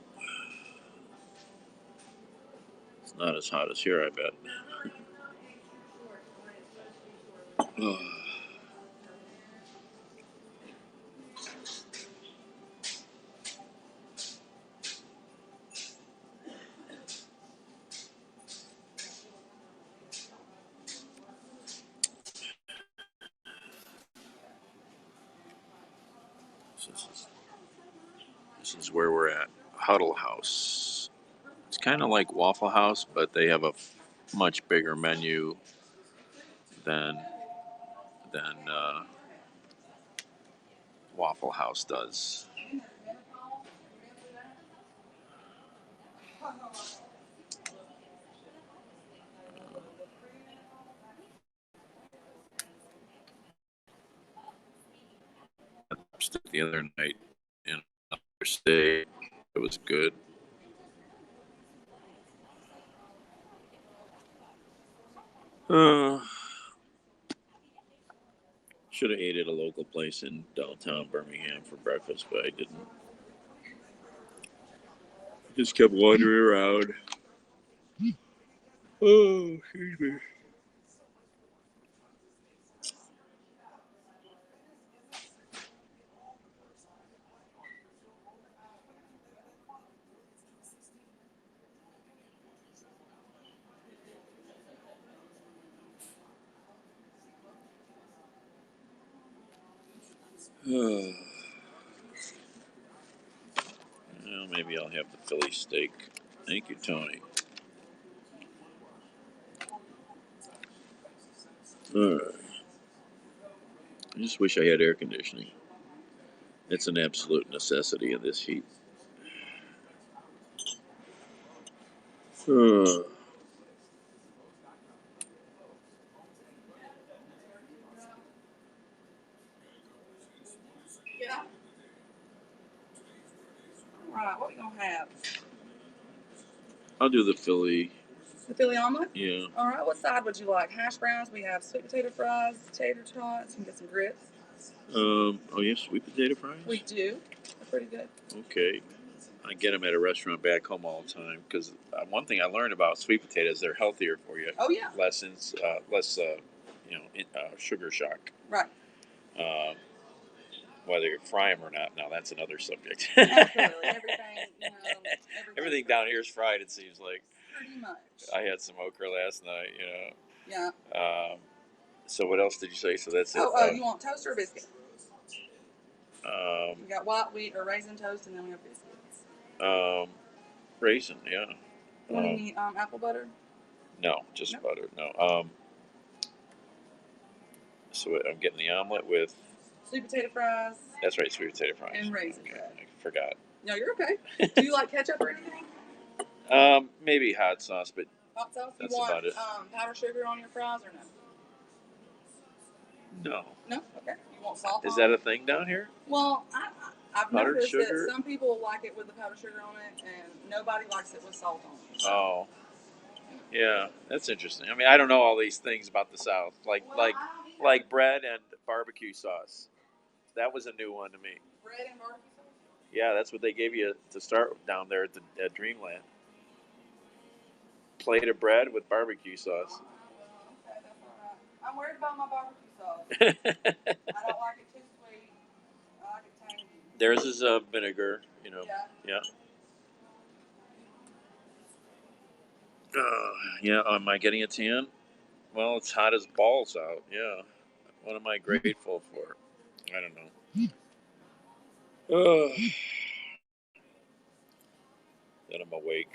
It's not as hot as here, I bet. This is where we're at. Huddle House. It's kind of like Waffle House, but they have a much bigger menu than Waffle House does. The other night in another state. It was good. Should have ate at a local place in downtown Birmingham for breakfast, but I didn't. Just kept wandering around. Oh, excuse me. Well, maybe I'll have the Philly steak. Thank you, Tony. I just wish I had air conditioning. It's an absolute necessity in this heat. Uh, Yeah. All right, what we gonna have? I'll do the Philly. The Philly omelet? Yeah. All right, what side would you like? Hash browns, we have sweet potato fries, tater tots, and get some grits. Oh, yes, sweet potato fries? We do. They're pretty good. Okay. I get them at a restaurant back home all the time because one thing I learned about sweet potatoes, they're healthier for you. Oh, yeah. Less sugar shock. Right. Whether you fry them or not, now that's another subject. Absolutely. Everything down here is fried, it seems like. Pretty much. I had some okra last night, Yeah. So what else did you say? So that's it. You want toast or biscuit? We got white wheat or raisin toast, and then we have biscuits. Raisin, yeah. You want any apple butter? No, just butter. No. So I'm getting the omelet with sweet potato fries. That's right, sweet potato fries. And raisin bread. I forgot. No, you're okay. Do you like ketchup or anything? Maybe hot sauce, but hot sauce. That's you want about it. Powdered sugar on your fries or no? No. No. Okay. You want salt? Is that a thing down here? Well, I've Powdered noticed sugar? that some people like it with the powdered sugar on it, and nobody likes it with salt on it. Oh. Yeah, that's interesting. I mean, I don't know all these things about the South, like bread and barbecue sauce. That was a new one to me. Bread and barbecue sauce? Yeah, that's what they gave you to start down there at Dreamland. Plate of bread with barbecue sauce. Okay, that's all right. I'm worried about my barbecue sauce. I don't like it too sweet. I like it tangy. Theirs is vinegar, Yeah. Yeah, am I getting a tan? Well, it's hot as balls out. Yeah. What am I grateful for? I don't know. Then I'm awake.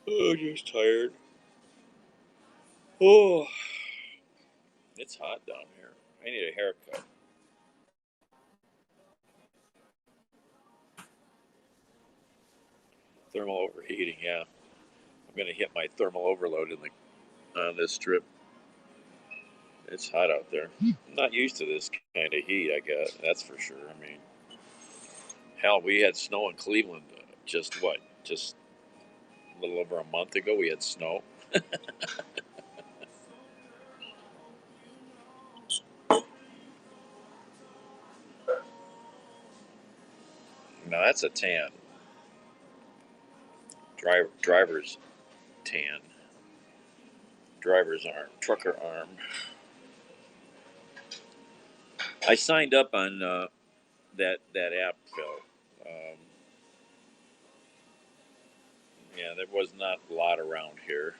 Just tired. Oh, it's hot down here. I need a haircut. Thermal overheating, yeah. I'm gonna hit my thermal overload on this trip. It's hot out there. I'm not used to this kind of heat, I guess. That's for sure. I mean, hell, we had snow in Cleveland just a little over a month ago. We had snow. Now that's a tan. Driver's tan. Driver's arm. Trucker arm. I signed up on that app, Phil. Yeah, there was not a lot around here.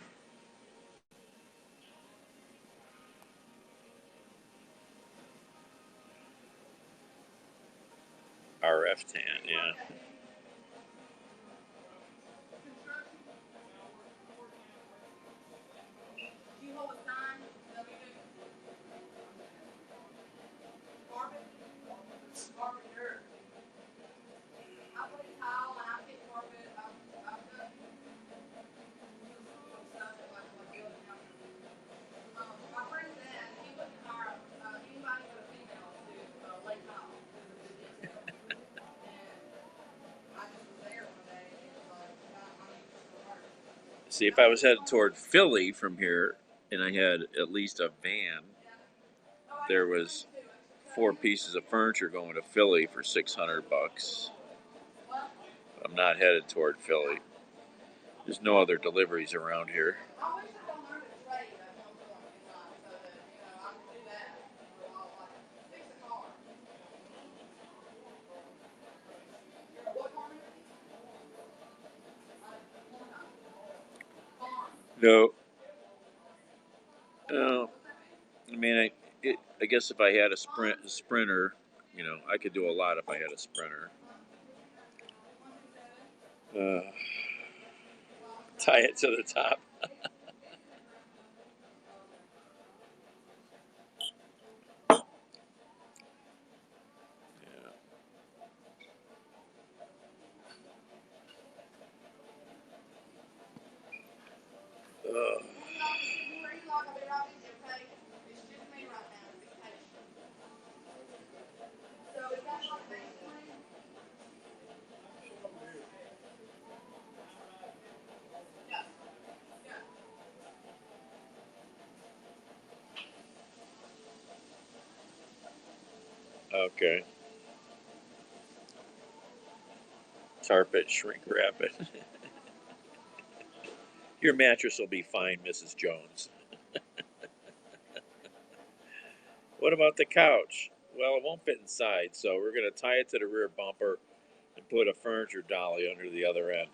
RF tan, yeah. See, if I was headed toward Philly from here, and I had at least a van, there was 4 pieces of furniture going to Philly for $600. I'm not headed toward Philly. There's no other deliveries around here. No. No. I mean, I guess if I had a sprinter, I could do a lot if I had a sprinter. Tie it to the top. Yeah. Okay. Tarp it, shrink wrap it. Your mattress will be fine, Mrs. Jones. What about the couch? Well, it won't fit inside, so we're going to tie it to the rear bumper and put a furniture dolly under the other end.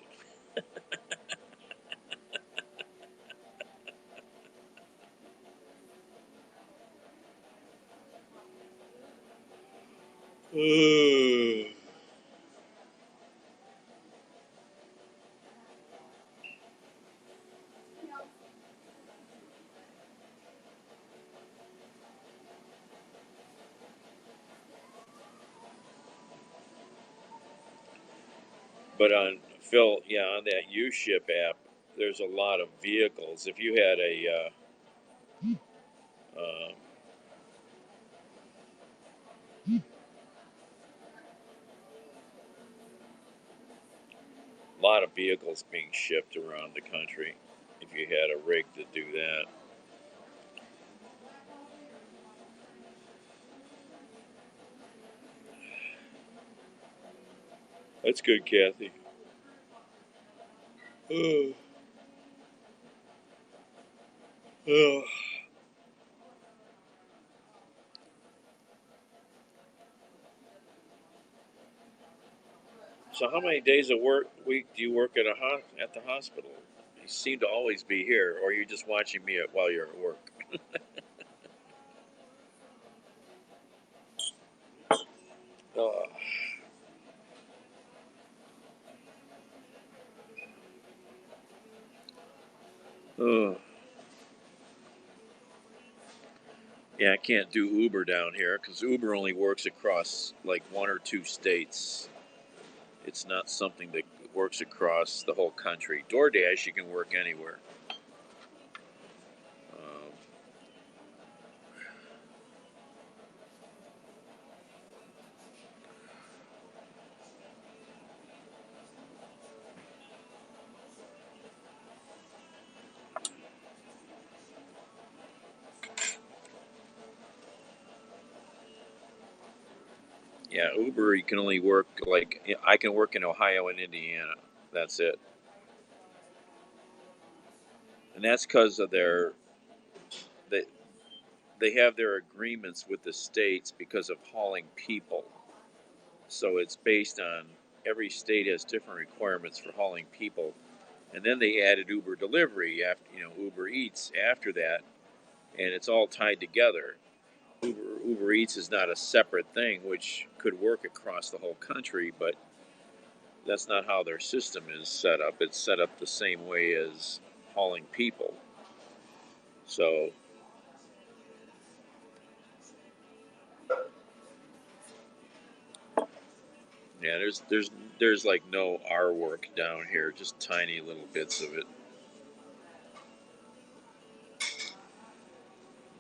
But on Phil, on that U-Ship app, there's a lot of vehicles. If you had a lot of vehicles being shipped around the country, if you had a rig to do that. That's good, Kathy. Oh. Oh. So, how many days a week do you work at at the hospital? You seem to always be here, or you're just watching me while you're at work. Oh. Oh. Yeah, I can't do Uber down here because Uber only works across like 1 or 2 states. It's not something that works across the whole country. DoorDash, you can work anywhere. Um, yeah, Uber, you can only work I can work in Ohio and Indiana. That's it. And that's because of they, they have their agreements with the states because of hauling people. So it's based on every state has different requirements for hauling people. And then they added Uber delivery after Uber Eats after that, and it's all tied together. Uber Eats is not a separate thing, which could work across the whole country, but that's not how their system is set up. It's set up the same way as hauling people. So yeah, there's like no R work down here, just tiny little bits of it.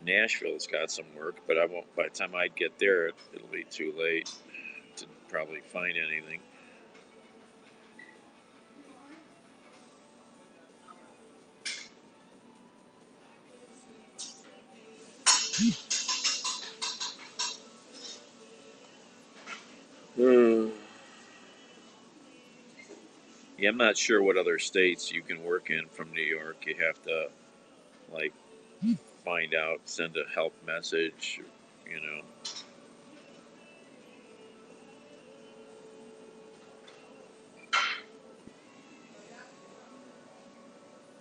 Nashville's got some work, but I won't. By the time I get there, it'll be too late to probably find anything. Yeah, I'm not sure what other states you can work in from New York. You have to like find out, send a help message, you know.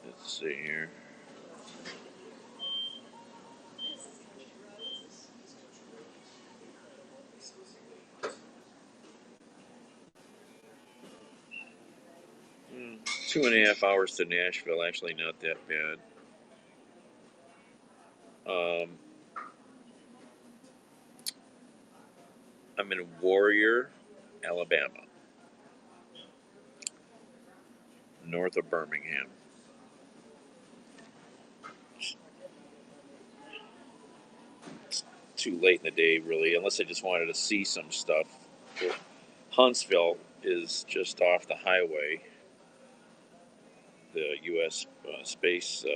Let's see here. Hmm, 2.5 hours to Nashville. Actually, not that bad. Um, I'm in Warrior, Alabama, north of Birmingham. It's too late in the day, really, unless I just wanted to see some stuff. Huntsville is just off the highway, the U.S. Space,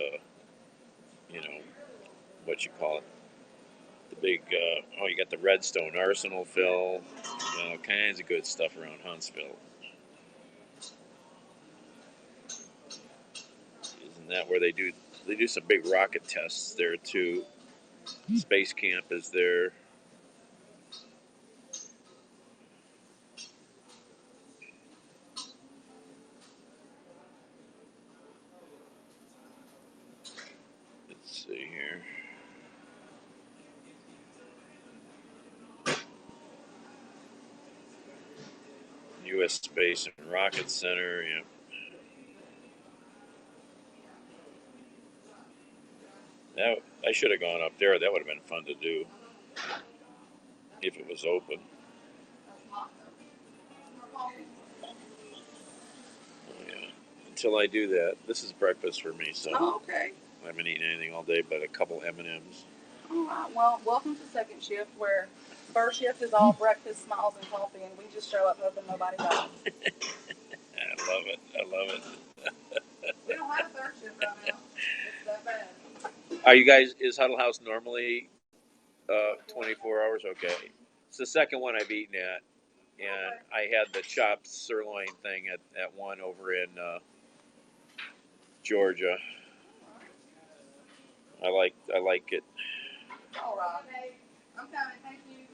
you know, what you call it, the big, you got the Redstone Arsenal, Phil, all kinds of good stuff around Huntsville. Isn't that where they do some big rocket tests there too? Space Camp is there. Let's see here. U.S. Space and Rocket Center, yeah. That, I should have gone up there. That would have been fun to do if it was open. Yeah. Until I do that, this is breakfast for me, so Oh, okay. I haven't eaten anything all day but a couple M&Ms. All right. Well, welcome to second shift, where first shift is all breakfast, smiles, and coffee, and we just show up hoping nobody dies. I love it. I love it. We don't have a third shift right now. It's that bad. Are you guys, is Huddle House normally 24 hours? Okay. It's the second one I've eaten at, and I had the chopped sirloin thing at one over in Georgia. I like it. All right. Hey, I'm coming. Thank you.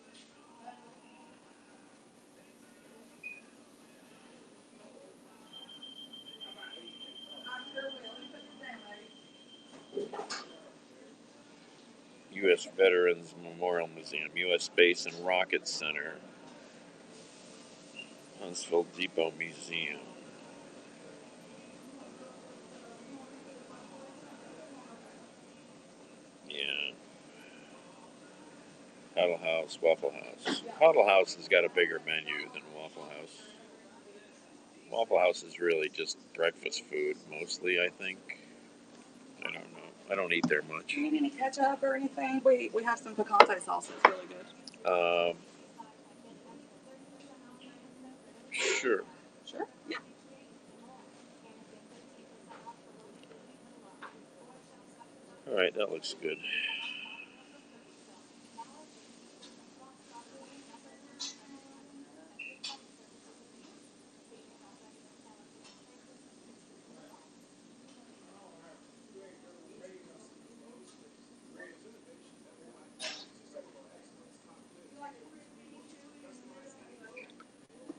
I'm sure will. Let me put this down, lady. U.S. Veterans Memorial Museum, U.S. Space and Rocket Center, Huntsville Depot Museum. Yeah. Huddle House, Waffle House. Huddle House has got a bigger menu than Waffle House. Waffle House is really just breakfast food, mostly, I think. I don't know. I don't eat there much. Do you need any ketchup or anything? We have some picante sauce. It's really good. Sure. Sure. Yeah. All right, that looks good.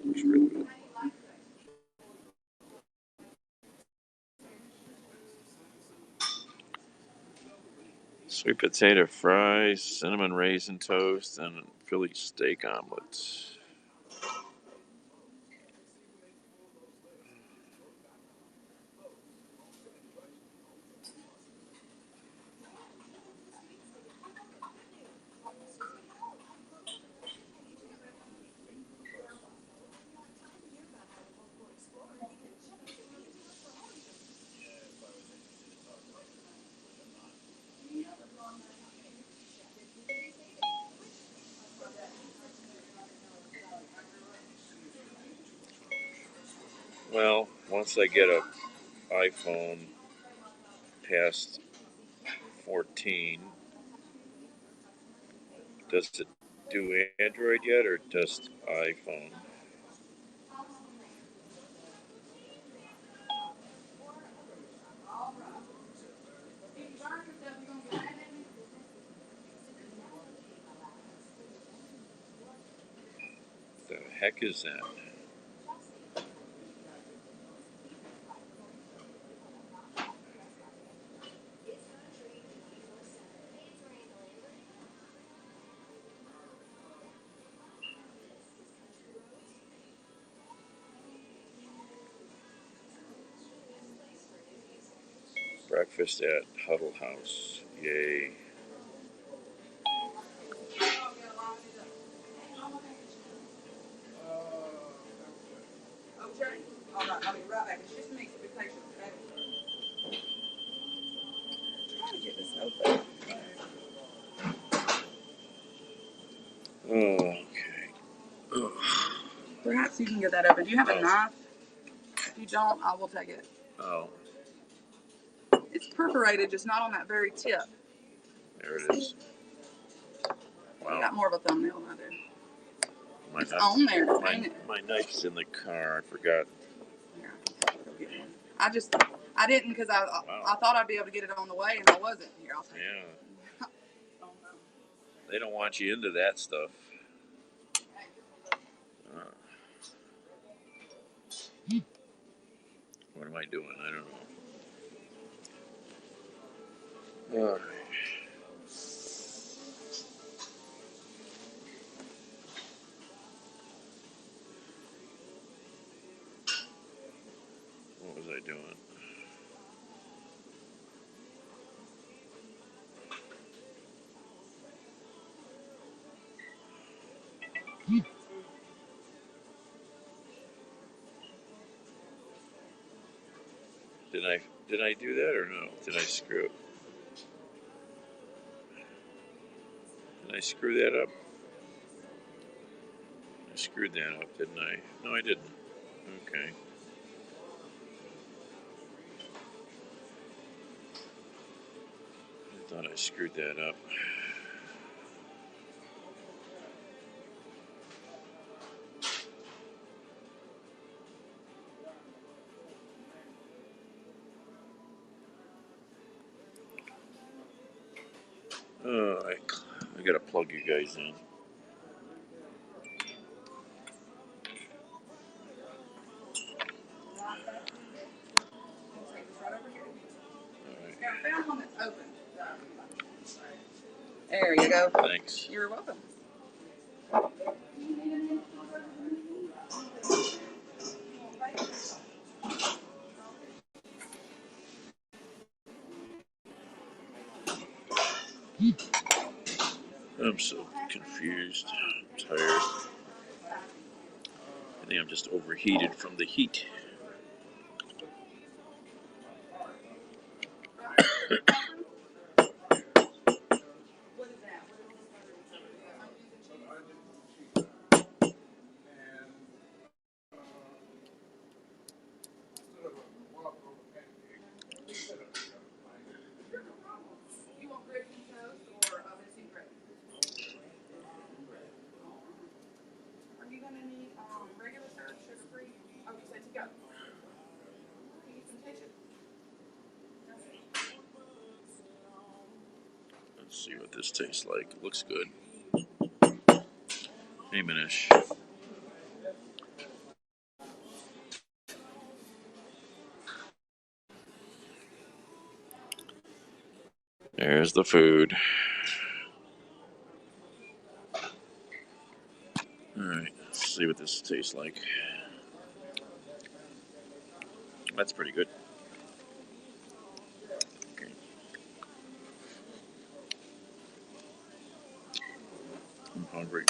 Looks really good. Sweet potato fries, cinnamon raisin toast, and Philly steak omelet. Well, once I get a iPhone past 14, Does it do Android yet or just iPhone? The heck is that? Breakfast at Huddle House. Yay. Okay. All right, I'll be right back. It's just me, so be patient, okay? Trying to get this open. Okay. Ugh. Perhaps you can get that open. Do you have a knife? If you don't, I will take it. Oh, It's perforated, just not on that very tip. there it is. You Wow. got more of a thumbnail than I do. It's knife- on there, ain't it? my knife's in the car. I forgot. Here, I'll go get one. I didn't because I thought I'd be able to get it on the way, and I wasn't. Here, I'll take it. Yeah. They don't want you into that stuff. What am I doing? I don't know. All right. What was I doing? Did I do that or no? Did I screw? Did I screw that up? I screwed that up, didn't I? No, I didn't. Okay. I thought I screwed that up. I gotta plug you guys in. Yeah, I found one that's open. There you go. Thanks. You're welcome. I'm so confused. I'm tired. I think I'm just overheated from the heat. You want bread and toast or missing bread? Are you gonna need regular syrup, sugar free? Oh, you said to go. Can you some ketchup? Let's see what this tastes like. It looks good. Hey, Manish. There's the food. Alright, let's see what this tastes like. That's pretty good. Okay. I'm hungry.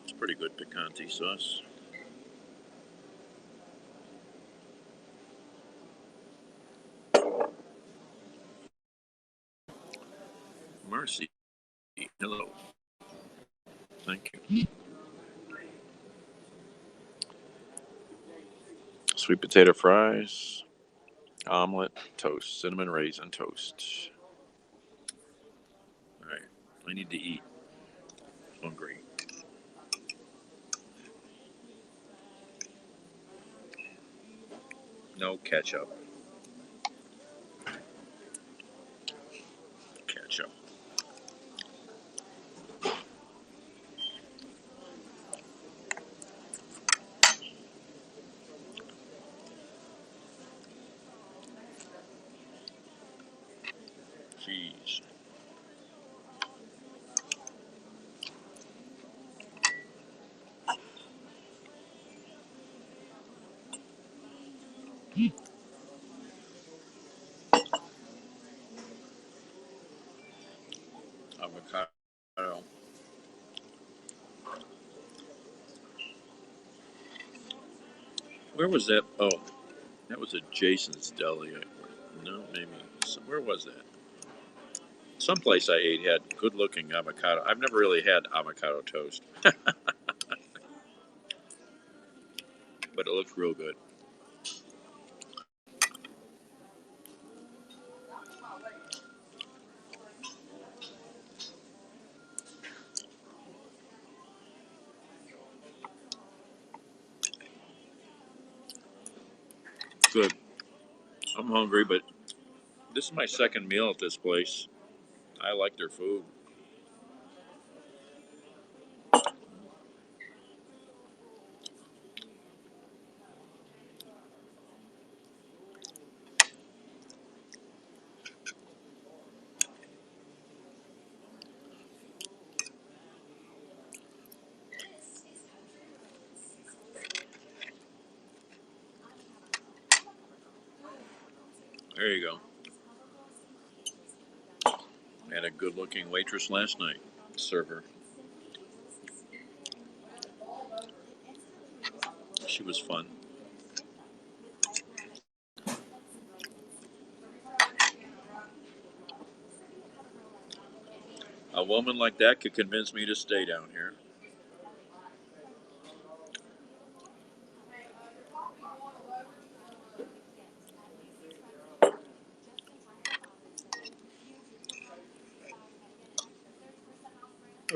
It's pretty good picante sauce. Mercy. Hello. Thank you. sweet potato fries, omelet, toast, cinnamon raisin toast. All right, I need to eat. Hungry. No ketchup. Ketchup. Cheese. Avocado. Where was that? Oh, that was at Jason's Deli. No, maybe. Where was that? Someplace I ate had good looking avocado. I've never really had avocado toast, but it looks real good. Good. I'm hungry, but this is my second meal at this place. I like their food. There you go. I had a good looking waitress last night. Server. She was fun. A woman like that could convince me to stay down here. I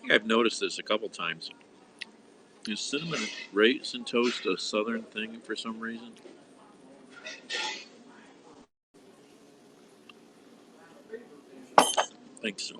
think I've noticed this a couple times. Is cinnamon raisin toast a southern thing for some reason? I think so.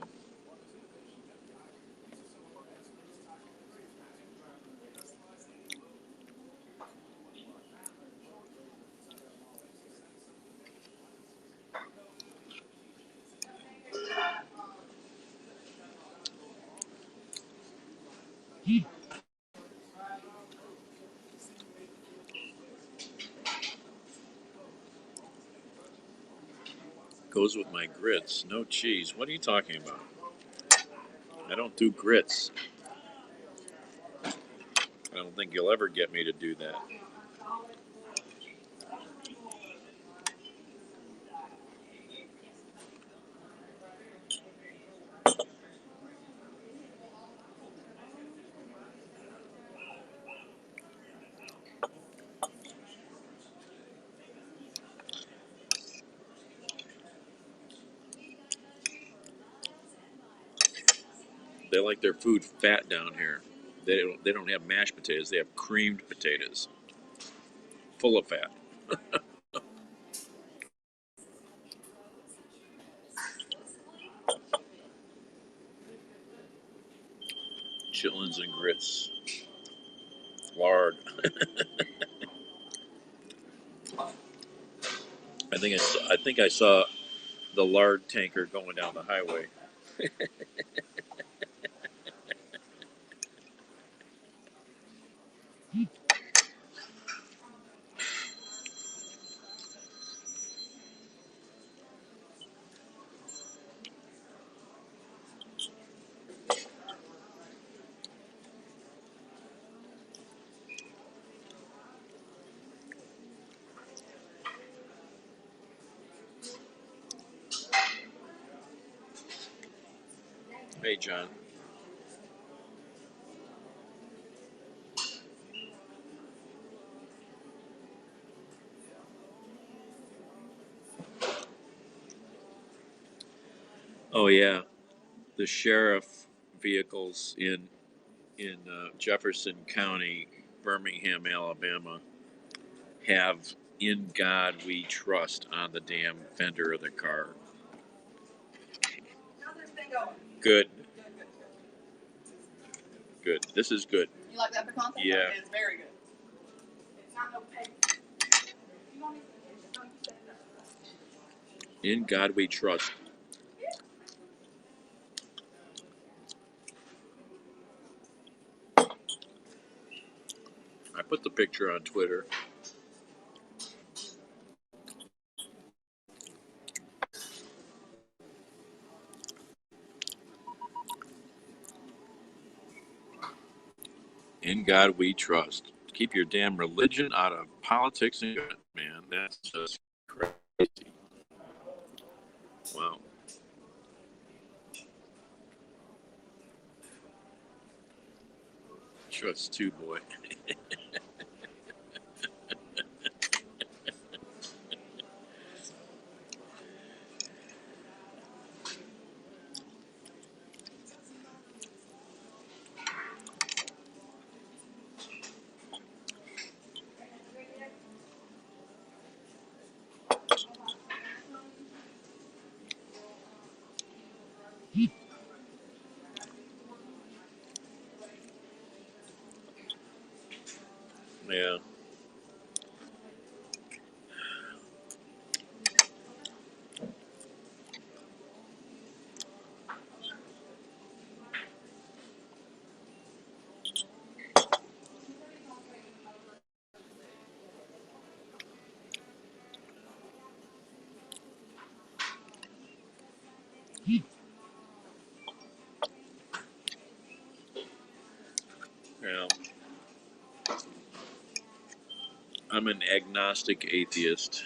Goes with my grits. No cheese. What are you talking about? I don't do grits. I don't think you'll ever get me to do that. They like their food fat down here. They don't have mashed potatoes. They have creamed potatoes, full of fat. Chitlins and grits, lard. I think I saw the lard tanker going down the highway. Hey, John. Oh yeah, the sheriff vehicles in Jefferson County, Birmingham, Alabama, have "In God We Trust" on the damn fender of the car. How's this thing going? Good, Good, good. good. This is good. You like that pecan thing? Yeah. It's very good. It's not no paper. You don't need to get it. Don't you set it up. In God We Trust. I put the picture on Twitter. In God We Trust. Keep your damn religion out of politics and government, man. That's just crazy. Wow. Trust too, boy. Yeah. Yeah. I'm an agnostic atheist.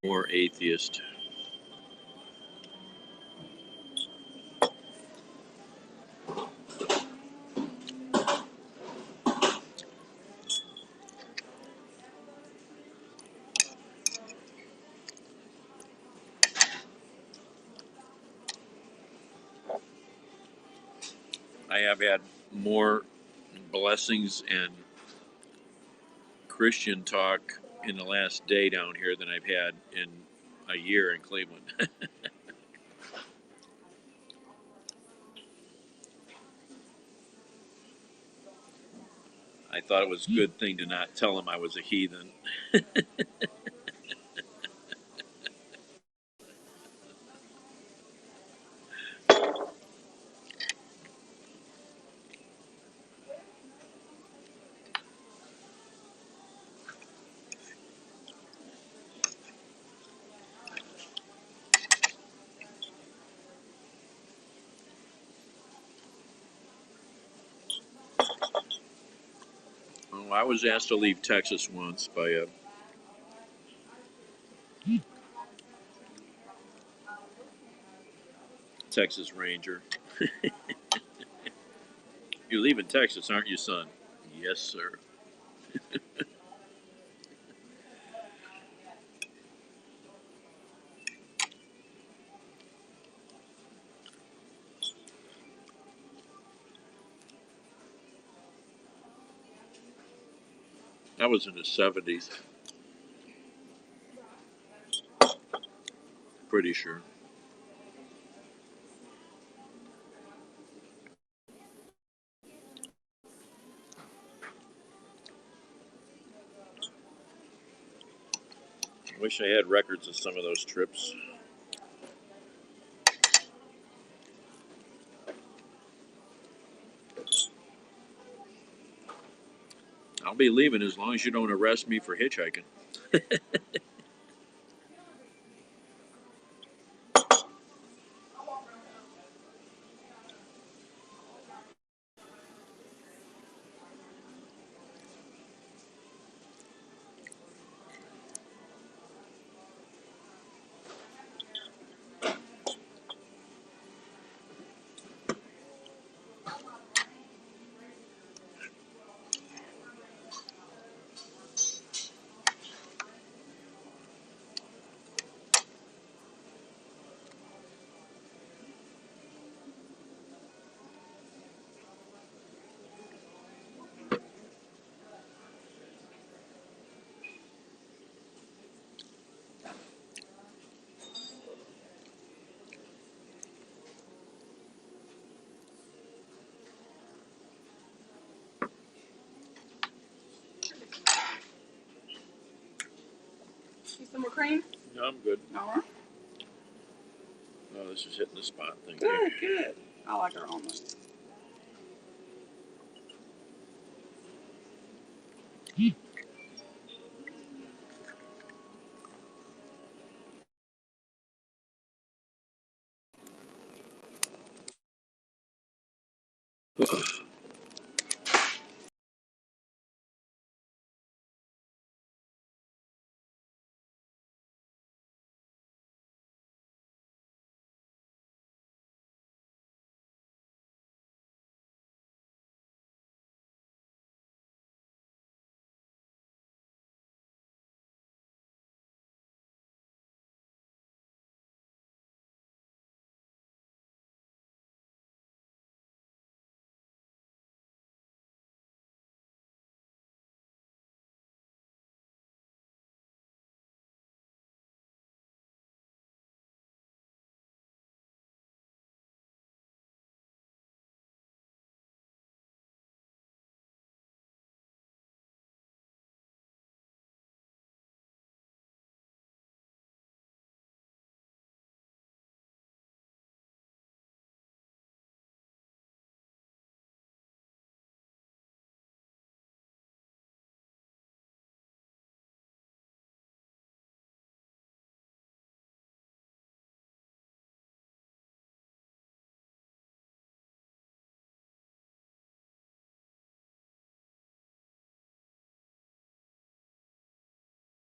More atheist. I have had more blessings and Christian talk in the last day down here than I've had in a year in Cleveland. I thought it was a good thing to not tell him I was a heathen. Oh, I was asked to leave Texas once by a Texas Ranger. You're leaving Texas, aren't you, son? Yes, sir. That was in the 70s, pretty sure. I wish I had records of some of those trips. I'll be leaving as long as you don't arrest me for hitchhiking. some more cream? No, I'm good. All right. Oh, this is hitting the spot. Thank Good, good. I like our omelet. you.